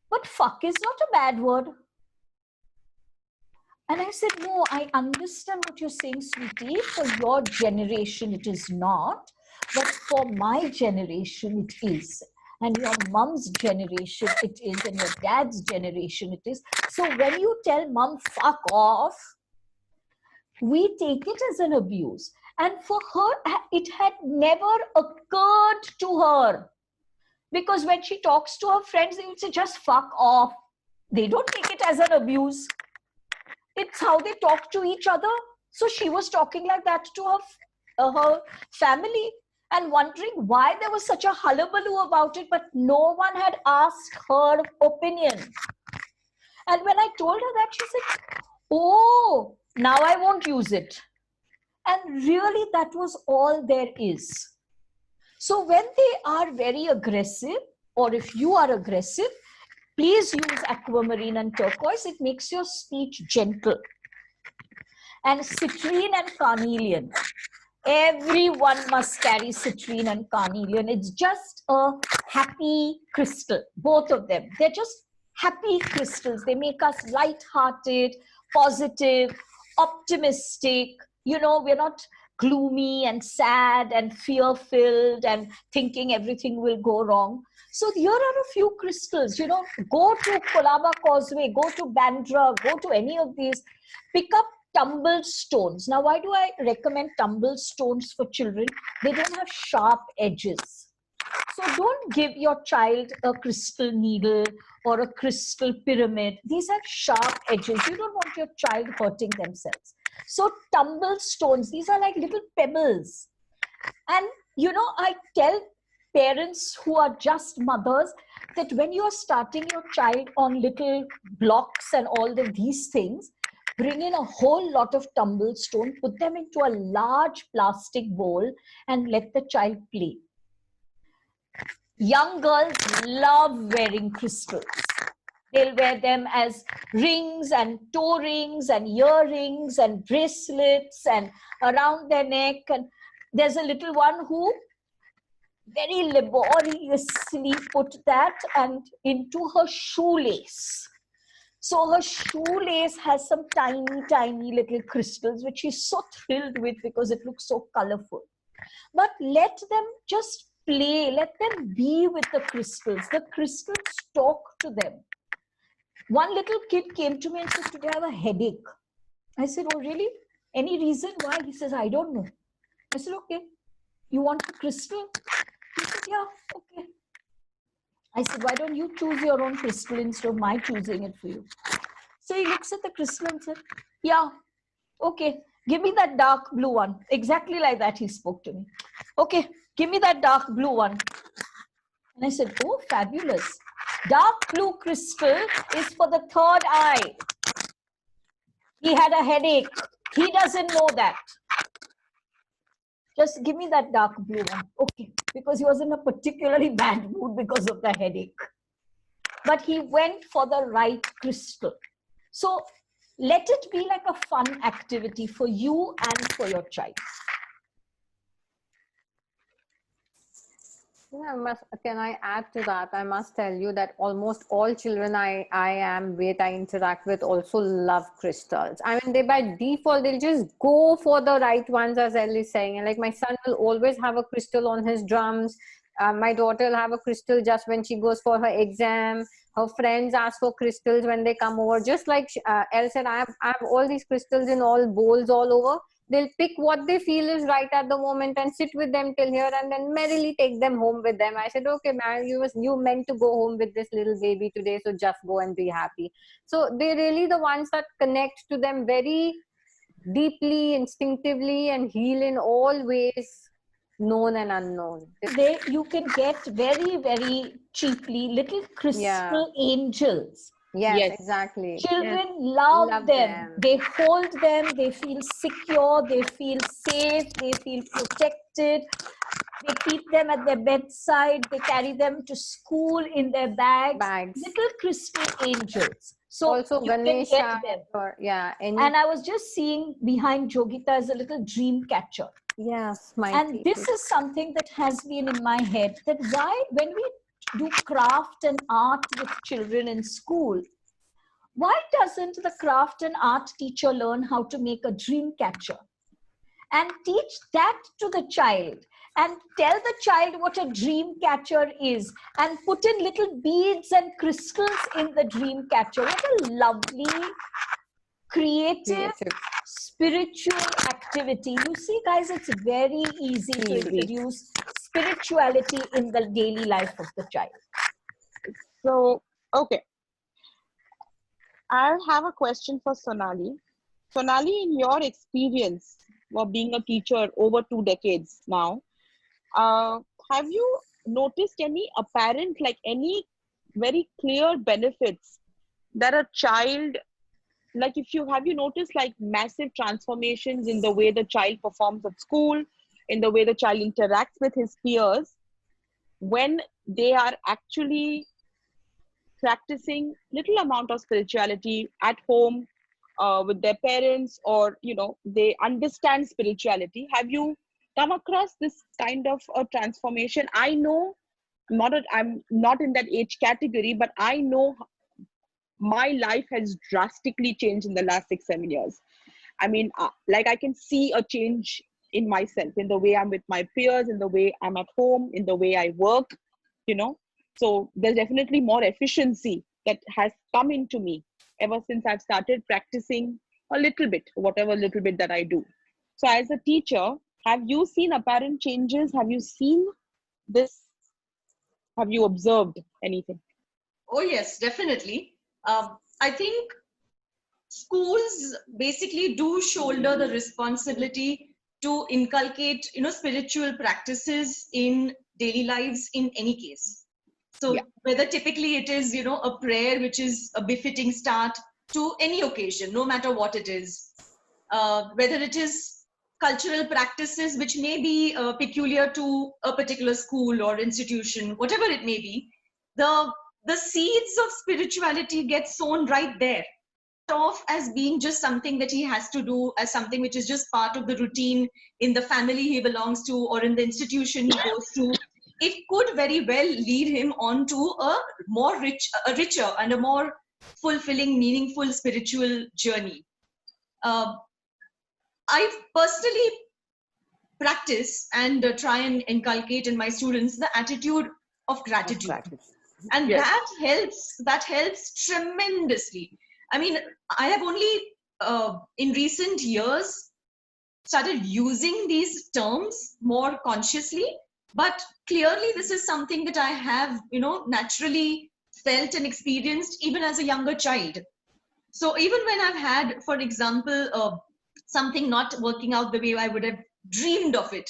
but fuck is not a bad word. And I said, no, I understand what you're saying, sweetie. For your generation, it is not. But for my generation, it is. And your mom's generation, it is. And your dad's generation, it is. So when you tell mom, fuck off, we take it as an abuse. And for her, it had never occurred to her. Because when she talks to her friends, they would say, just fuck off. They don't take it as an abuse. It's how they talk to each other. So she was talking like that to her family and wondering why there was such a hullabaloo about it, but no one had asked her opinion. And when I told her that, she said, oh, now I won't use it. And really, that was all there is. So when they are very aggressive, or if you are aggressive, please use aquamarine and turquoise. It makes your speech gentle. And citrine and carnelian. Everyone must carry citrine and carnelian. It's just a happy crystal, both of them. They're just happy crystals. They make us light-hearted, positive, optimistic. You know, we're not gloomy and sad and fear-filled and thinking everything will go wrong. So here are a few crystals, you know, go to Colaba Causeway, go to Bandra, go to any of these, pick up tumbled stones. Now, why do I recommend tumbled stones for children? They don't have sharp edges. So don't give your child a crystal needle or a crystal pyramid. These have sharp edges. You don't want your child hurting themselves. So tumbled stones, these are like little pebbles. And, you know, I tell parents who are just mothers that when you're starting your child on little blocks and all of these things, bring in a whole lot of tumbled stone, put them into a large plastic bowl and let the child play. Young girls love wearing crystals. They'll wear them as rings and toe rings and earrings and bracelets and around their neck. And there's a little one who very laboriously put that and into her shoelace. So her shoelace has some tiny, tiny little crystals, which she's so thrilled with because it looks so colorful. But let them just play, let them be with the crystals. The crystals talk to them. One little kid came to me and said, today I have a headache. I said, oh, really? Any reason why? He says, I don't know. I said, okay. You want a crystal? He said, yeah, okay. I said, why don't you choose your own crystal instead of my choosing it for you? So he looks at the crystal and said, yeah, okay. Give me that dark blue one. Exactly like that he spoke to me. Okay, give me that dark blue one. And I said, oh, fabulous. Dark blue crystal is for the third eye. He had a headache. He doesn't know that. Just give me that dark blue one. Okay, because he was in a particularly bad mood because of the headache. But he went for the right crystal. So let it be like a fun activity for you and for your child. Yeah, can I add to that? I must tell you that almost all children I interact with also love crystals. I mean, they by default, they'll just go for the right ones, as Ellie is saying. And like my son will always have a crystal on his drums. My daughter will have a crystal just when she goes for her exam. Her friends ask for crystals when they come over. Just like Elle said, I have all these crystals in all bowls all over. They'll pick what they feel is right at the moment and sit with them till here and then merrily take them home with them. I said, okay, man, you meant to go home with this little baby today, so just go and be happy. So they're really the ones that connect to them very deeply, instinctively, and heal in all ways, known and unknown. You can get very, very cheaply little crystal angels. Yes, exactly. Children love them. They hold them. They feel secure. They feel safe. They feel protected. They keep them at their bedside. They carry them to school in their bags. Little crystal angels. So also Ganesha. And I was just seeing behind Yogita is a little dream catcher. Yes, and this is something that has been in my head, that why when we do craft and art with children in school, why doesn't the craft and art teacher learn how to make a dream catcher and teach that to the child and tell the child what a dream catcher is and put in little beads and crystals in the dream catcher? What a lovely, creative, spiritual activity. You see, guys, it's very easy to introduce spirituality in the daily life of the child. So, okay. I have a question for Sonali. Sonali, in your experience of being a teacher over 2 decades now, have you noticed any apparent, like any very clear benefits that a child, like have you noticed like massive transformations in the way the child performs at school, in the way the child interacts with his peers, when they are actually practicing little amount of spirituality at home with their parents, or they understand spirituality? Have you come across this kind of a transformation? I know I'm not in that age category, but I know my life has drastically changed in the last 6-7 years. I mean, like I can see a change in myself, in the way I'm with my peers, in the way I'm at home, in the way I work, So there's definitely more efficiency that has come into me ever since I've started practicing a little bit, whatever little bit that I do. So as a teacher, have you seen apparent changes? Have you seen this? Have you observed anything? Oh, yes, definitely. I think schools basically do shoulder the responsibility to inculcate, spiritual practices in daily lives in any case. So whether typically it is, a prayer, which is a befitting start to any occasion, no matter what it is, whether it is cultural practices, which may be peculiar to a particular school or institution, whatever it may be, the seeds of spirituality get sown right there, off as being just something that he has to do, as something which is just part of the routine in the family he belongs to or in the institution he goes to. It could very well lead him on to a richer and a more fulfilling, meaningful spiritual journey. I personally practice and try and inculcate in my students the attitude of gratitude. And Yes. that helps tremendously. I mean, I have only in recent years started using these terms more consciously, but clearly this is something that I have, naturally felt and experienced even as a younger child. So even when I've had, for example, something not working out the way I would have dreamed of it,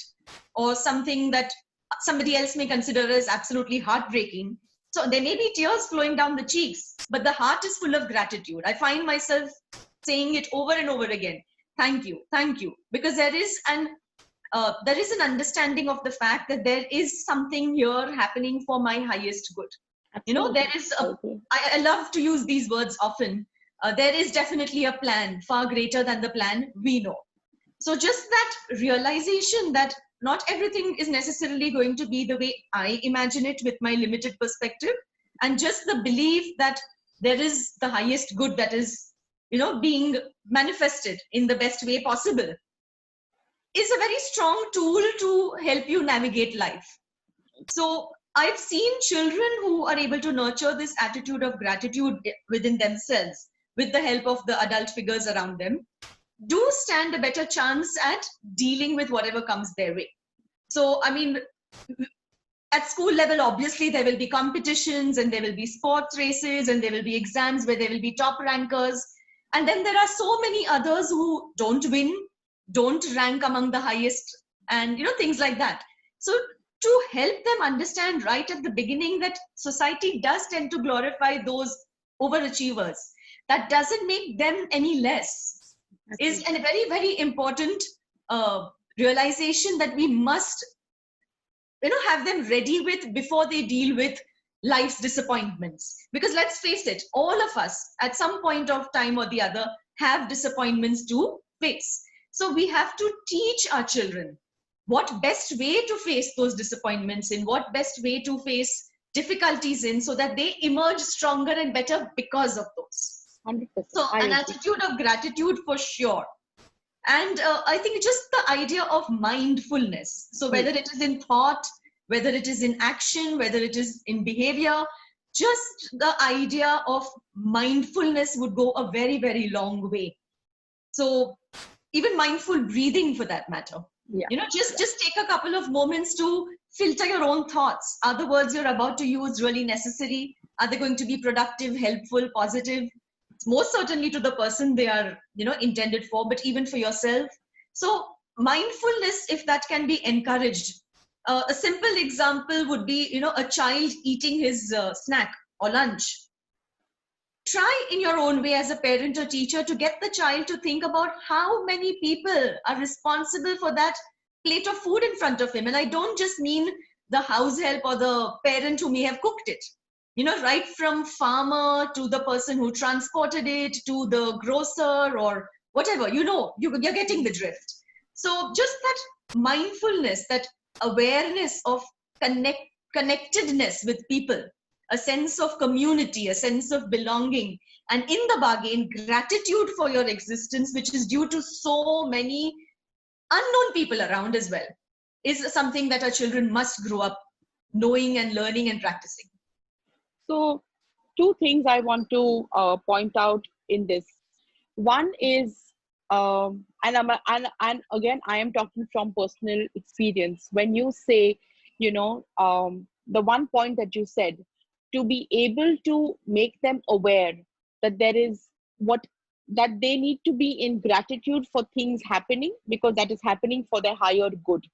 or something that somebody else may consider as absolutely heartbreaking, so there may be tears flowing down the cheeks, but the heart is full of gratitude. I find myself saying it over and over again. Thank you, because there is an understanding of the fact that there is something here happening for my highest good. There is I love to use these words often. There is definitely a plan far greater than the plan we know. So just that realization that not everything is necessarily going to be the way I imagine it with my limited perspective, and just the belief that there is the highest good that is, being manifested in the best way possible, is a very strong tool to help you navigate life. So I've seen children who are able to nurture this attitude of gratitude within themselves with the help of the adult figures around them, do stand a better chance at dealing with whatever comes their way. So, I mean, at school level, obviously, there will be competitions and there will be sports races and there will be exams where there will be top rankers. And then there are so many others who don't win, don't rank among the highest, and, things like that. So to help them understand right at the beginning that society does tend to glorify those overachievers, that doesn't make them any less, is a very, very important realization that we must, have them ready with before they deal with life's disappointments. Because let's face it, all of us at some point of time or the other have disappointments to face. So we have to teach our children what best way to face those disappointments in, what best way to face difficulties in, so that they emerge stronger and better because of those. 100%. So an attitude of gratitude for sure. And I think just the idea of mindfulness. So whether it is in thought, whether it is in action, whether it is in behavior, just the idea of mindfulness would go a very, very long way. So even mindful breathing for that matter. Yeah. Just take a couple of moments to filter your own thoughts. Are the words you're about to use really necessary? Are they going to be productive, helpful, positive? Most certainly to the person they are, intended for, but even for yourself. So mindfulness, if that can be encouraged. A simple example would be, a child eating his snack or lunch. Try in your own way as a parent or teacher to get the child to think about how many people are responsible for that plate of food in front of him. And I don't just mean the house help or the parent who may have cooked it. Right from farmer to the person who transported it to the grocer or whatever, you're getting the drift. So just that mindfulness, that awareness of connectedness with people, a sense of community, a sense of belonging, and in the bargain, gratitude for your existence, which is due to so many unknown people around as well, is something that our children must grow up knowing and learning and practicing. So, two things I want to point out in this. One is, and again, I am talking from personal experience. When you say, the one point that you said, to be able to make them aware that there is that they need to be in gratitude for things happening, because that is happening for their higher good.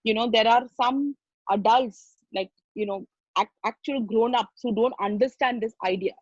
There are some adults, like, actual grown-ups who don't understand this idea.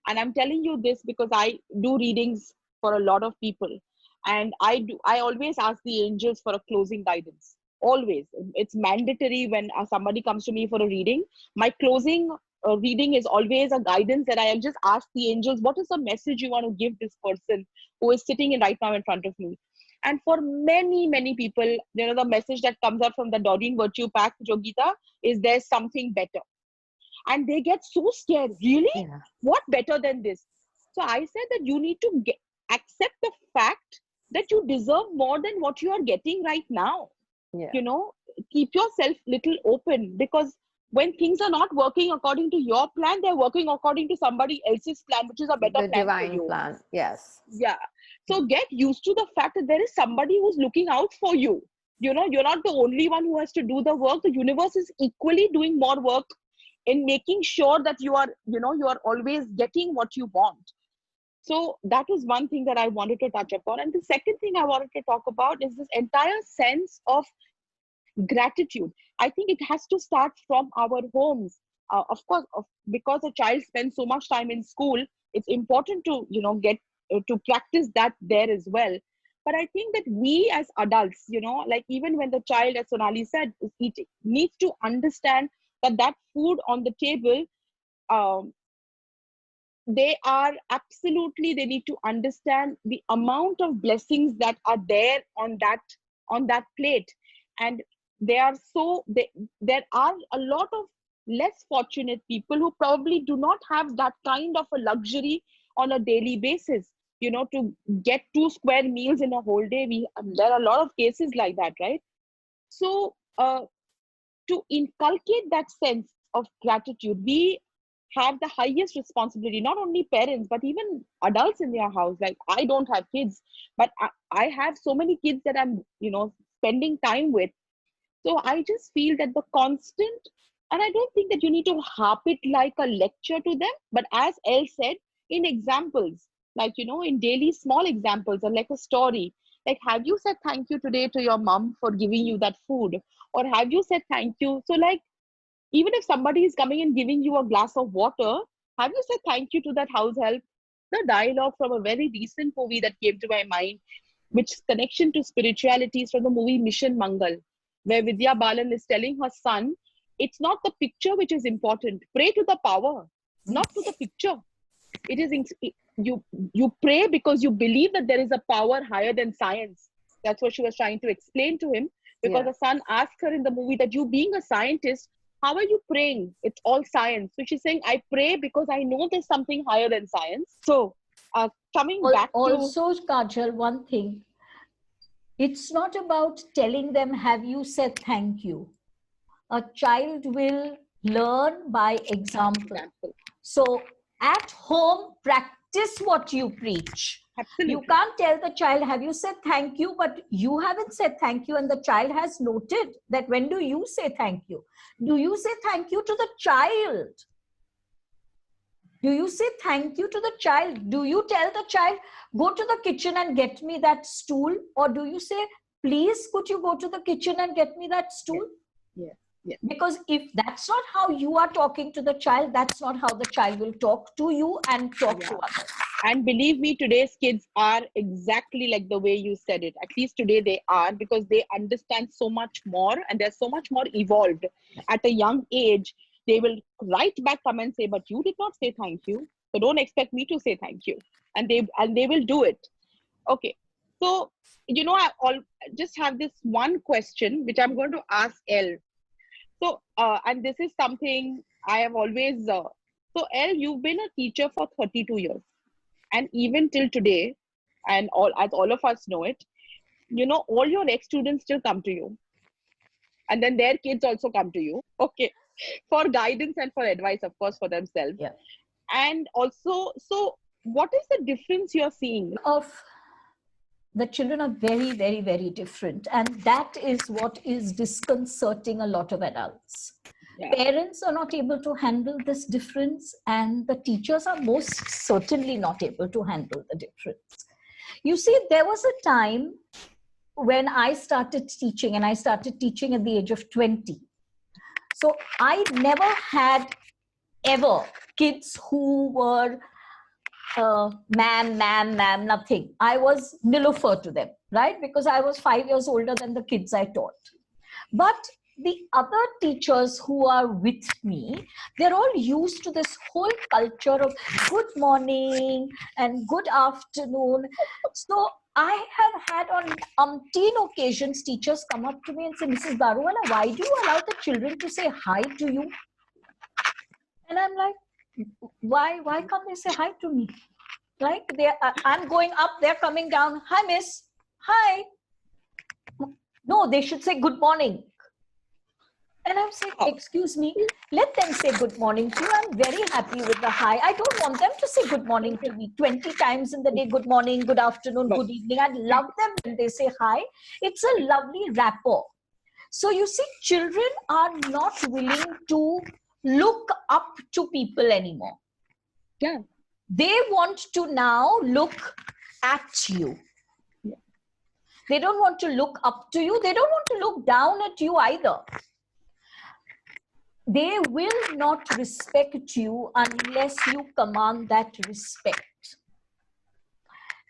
And I'm telling you this because I do readings for a lot of people, and I always ask the angels for a closing guidance. Always. It's mandatory when somebody comes to me for a reading. My closing reading is always a guidance that I'll just ask the angels, what is the message you want to give this person who is sitting right now in front of me? And for many, many people, the message that comes out from the Doreen Virtue Pack, Yogita, is there's something better. And they get so scared. Really? Yeah. What better than this? So I said that you need to accept the fact that you deserve more than what you are getting right now. Yeah. You know, keep yourself little open, because when things are not working according to your plan, they're working according to somebody else's plan, which is a better The plan for divine you. plan. Yes. Yeah. So get used to the fact that there is somebody who's looking out for you. You know, you're not the only one who has to do the work. The universe is equally doing more work in making sure that you are, you know, you are always getting what you want. So that was one thing that I wanted to touch upon. And the second thing I wanted to talk about is this entire sense of gratitude. I think it has to start from our homes. Of course, because a child spends so much time in school, it's important to, you know, get to practice that there as well. But I think that we as adults, you know, like even when the child, as Sonali said, is eating, needs to understand that that food on the table, um, they are absolutely, they need to understand the amount of blessings that are there on that plate. And they are so they, there are a lot of less fortunate people who probably do not have that kind of a luxury on a daily basis, you know, to get 2 square meals in a whole day. There are a lot of cases like that, right? So to inculcate that sense of gratitude, we have the highest responsibility, not only parents but even adults in their house. Like, I don't have kids, but I have so many kids that I'm, you know, spending time with. So I just feel that the constant, and I don't think that you need to harp it like a lecture to them, but as Elle said, in examples, like, you know, in daily small examples, or like a story. Like, have you said thank you today to your mom for giving you that food? Or have you said thank you? So, like, even if somebody is coming and giving you a glass of water, have you said thank you to that house help? The dialogue from a very recent movie that came to my mind, which connection to spirituality, is from the movie Mission Mangal, where Vidya Balan is telling her son, it's not the picture which is important. Pray to the power, not to the picture. It is you pray because you believe that there is a power higher than science. That's what she was trying to explain to him, because Yeah. the son asked her in the movie that, you being a scientist, how are you praying? It's all science. So she's saying, I pray because I know there's something higher than science. So coming back to, Also, Kajal, one thing, it's not about telling them, have you said thank you? A child will learn by example. So at home, practice what you preach. absolutely. You can't tell the child, have you said thank you? But you haven't said thank you, and the child has noted that. When do you say thank you? Do you say thank you to the child? Do you say thank you to the child? Do you tell the child, go to the kitchen and get me that stool? Or do you say, please, could you go to the kitchen and get me that stool? Yes. Yes. Because if that's not how you are talking to the child, that's not how the child will talk to you and talk to others. And believe me, today's kids are exactly like the way you said it. At least today they are, because they understand so much more and they're so much more evolved. At a young age, they will write back, come and say, but you did not say thank you. So don't expect me to say thank you. And they will do it. Okay. So, you know, I just have this one question, which I'm going to ask Elle. So, and this is something I have always, so Elle, you've been a teacher for 32 years. And even till today, and all of us know it, you know, all your ex-students still come to you. And then their kids also come to you. Okay. For guidance and for advice, of course, for themselves. Yeah. And also, so what is the difference you're seeing? The children are very, very, very different. And that is what is disconcerting a lot of adults. Yeah. Parents are not able to handle this difference, and the teachers are most certainly not able to handle the difference. You see, there was a time when I started teaching, and I started teaching at the age of 20. So I never had ever kids who were ma'am, nothing. I was Nilufer to them, right? Because I was 5 years older than the kids I taught. But the other teachers who are with me, they're all used to this whole culture of good morning and good afternoon. So I have had on umpteen occasions teachers come up to me and say, Mrs. Daruwala, why do you allow the children to say hi to you? And I'm like, why can't they say hi to me? Like I'm going up, they're coming down. Hi, miss. Hi. No, they should say good morning. And I'm saying, excuse me, let them say good morning to you. I'm very happy with the hi. I don't want them to say good morning to me 20 times in the day. Good morning, good afternoon, good evening. I love them when they say hi. It's a lovely rapport. So you see, children are not willing to look up to people anymore. Yeah. They want to now look at you. Yeah. They don't want to look up to you. They don't want to look down at you either. They will not respect you unless you command that respect.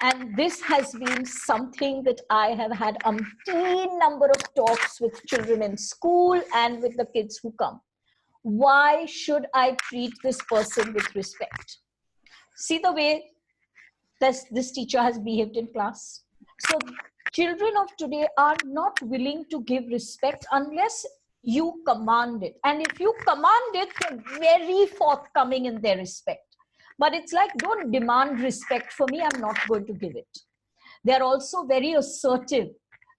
And this has been something that I have had umpteen number of talks with children in school and with the kids who come. Why should I treat this person with respect? See the way this teacher has behaved in class. So children of today are not willing to give respect unless you command it. And if you command it, they're very forthcoming in their respect. But it's like, don't demand respect for me, I'm not going to give it. They're also very assertive.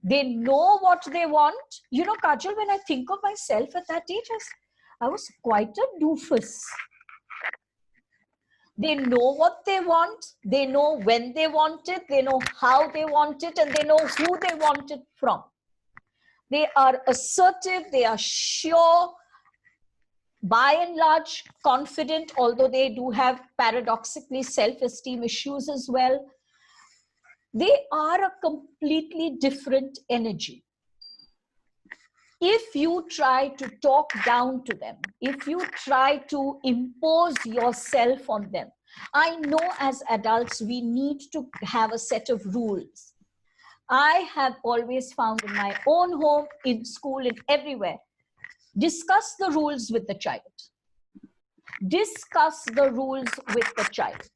They know what they want. You know, Kajal, when I think of myself at that age, I was quite a doofus. They know what they want. They know when they want it. They know how they want it, and they know who they want it from. They are assertive. They are sure, by and large confident, although they do have paradoxically self-esteem issues as well. They are a completely different energy. If you try to talk down to them, if you try to impose yourself on them, I know as adults we need to have a set of rules. I have always found in my own home, in school, and everywhere, discuss the rules with the child. Discuss the rules with the child,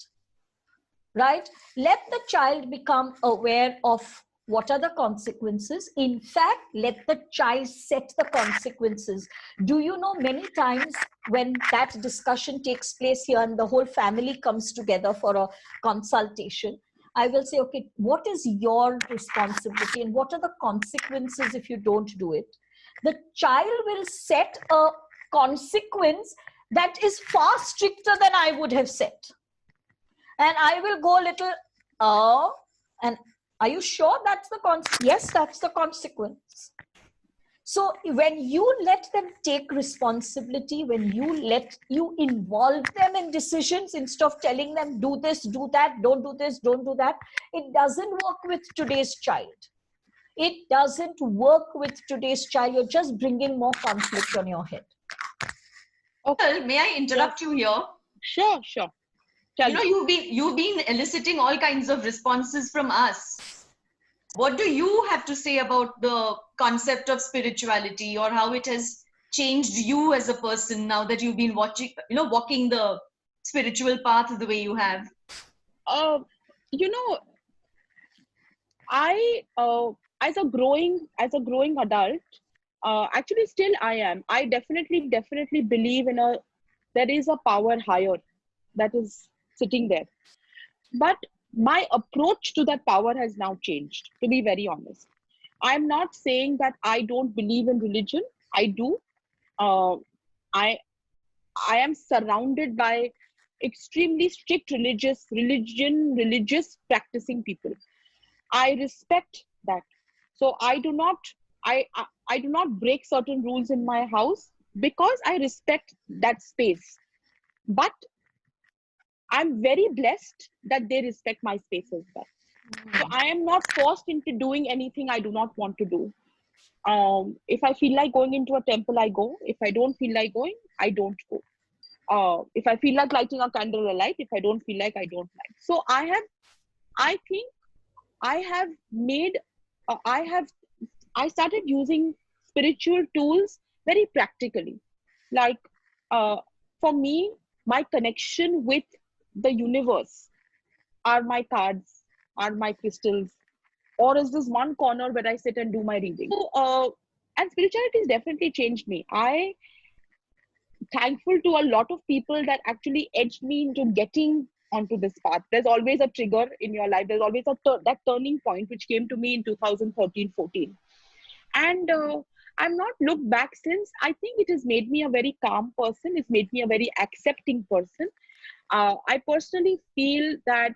right? Let the child become aware of what are the consequences. In fact, let the child set the consequences. Do you know, many times when that discussion takes place here and the whole family comes together for a consultation, I will say, okay, what is your responsibility and what are the consequences if you don't do it? The child will set a consequence that is far stricter than I would have set. And I will go a little, and are you sure that's the consequence? Yes, that's the consequence. So when you let them take responsibility, when you involve them in decisions instead of telling them, do this, do that, don't do this, don't do that, it doesn't work with today's child. It doesn't work with today's child. You're just bringing more conflict on your head. Okay. Well, may I interrupt you here? Sure. You know, you've been eliciting all kinds of responses from us. What do you have to say about the concept of spirituality, or how it has changed you as a person now that you've been walking the spiritual path the way you have? You know, I as a growing adult, actually still I am. I definitely believe there is a power higher that is sitting there. But my approach to that power has now changed, to be very honest. I'm not saying that I don't believe in religion. I do. I am surrounded by extremely strict religious practicing people. I respect that. So I do not break certain rules in my house because I respect that space. But I'm very blessed that they respect my space as well. So I am not forced into doing anything I do not want to do. If I feel like going into a temple, I go. If I don't feel like going, I don't go. If I feel like lighting a candle, I light. If I don't feel like, I don't light. So I think I have made, I started using spiritual tools very practically. Like, for me, my connection with the universe are my cards, are my crystals, or is this one corner where I sit and do my reading. So, and spirituality has definitely changed me. I thankful to a lot of people that actually edged me into getting onto this path. There's always a trigger in your life. There's always that turning point which came to me in 2013-14. And I'm not looked back since. I think it has made me a very calm person. It's made me a very accepting person. I personally feel that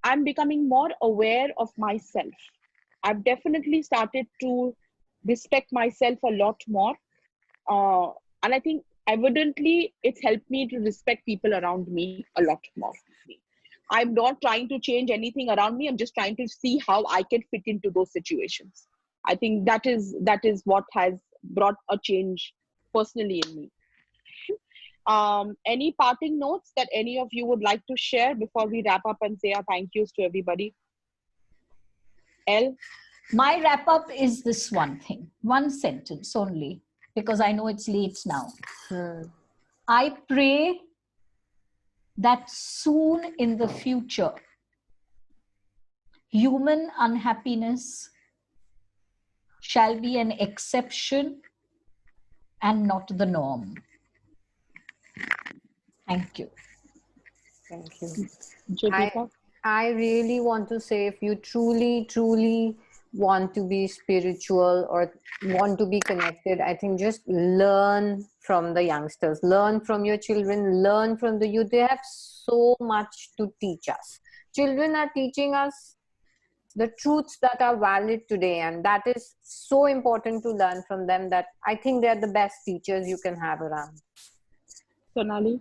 I'm becoming more aware of myself. I've definitely started to respect myself a lot more. And I think evidently it's helped me to respect people around me a lot more. I'm not trying to change anything around me. I'm just trying to see how I can fit into those situations. I think that is what has brought a change personally in me. Any parting notes that any of you would like to share before we wrap up and say our thank yous to everybody? Elle? My wrap up is this one thing, one sentence only, because I know it's late now. I pray that soon in the future, human unhappiness shall be an exception and not the norm. Thank you. Thank you. Jyotika? I really want to say, if you truly want to be spiritual or want to be connected, I think just learn from the youngsters, learn from your children, learn from the youth. They have so much to teach us. Children are teaching us the truths that are valid today, and that is so important to learn from them, that I think they're the best teachers you can have around. Sonali?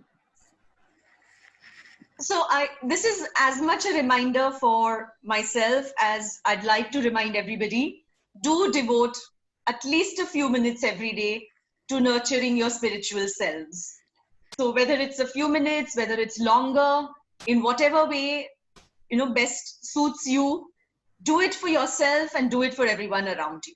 So this is as much a reminder for myself as I'd like to remind everybody. Do devote at least a few minutes every day to nurturing your spiritual selves. So whether it's a few minutes, whether it's longer, in whatever way, best suits you, do it for yourself and do it for everyone around you.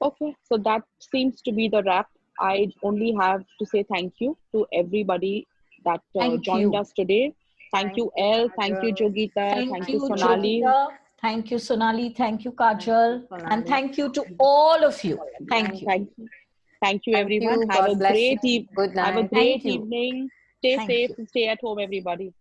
Okay, so that seems to be the wrap. I only have to say thank you to everybody that joined us today. Thank you, Elle. Thank you, Jogita. Thank you, Sonali. Jogita. Thank you, Sonali. Thank you, Kajal. And thank you to all of you. Thank you. Thank you, everyone. Have a great evening. Good night. Have a great evening. Stay safe and stay at home, everybody.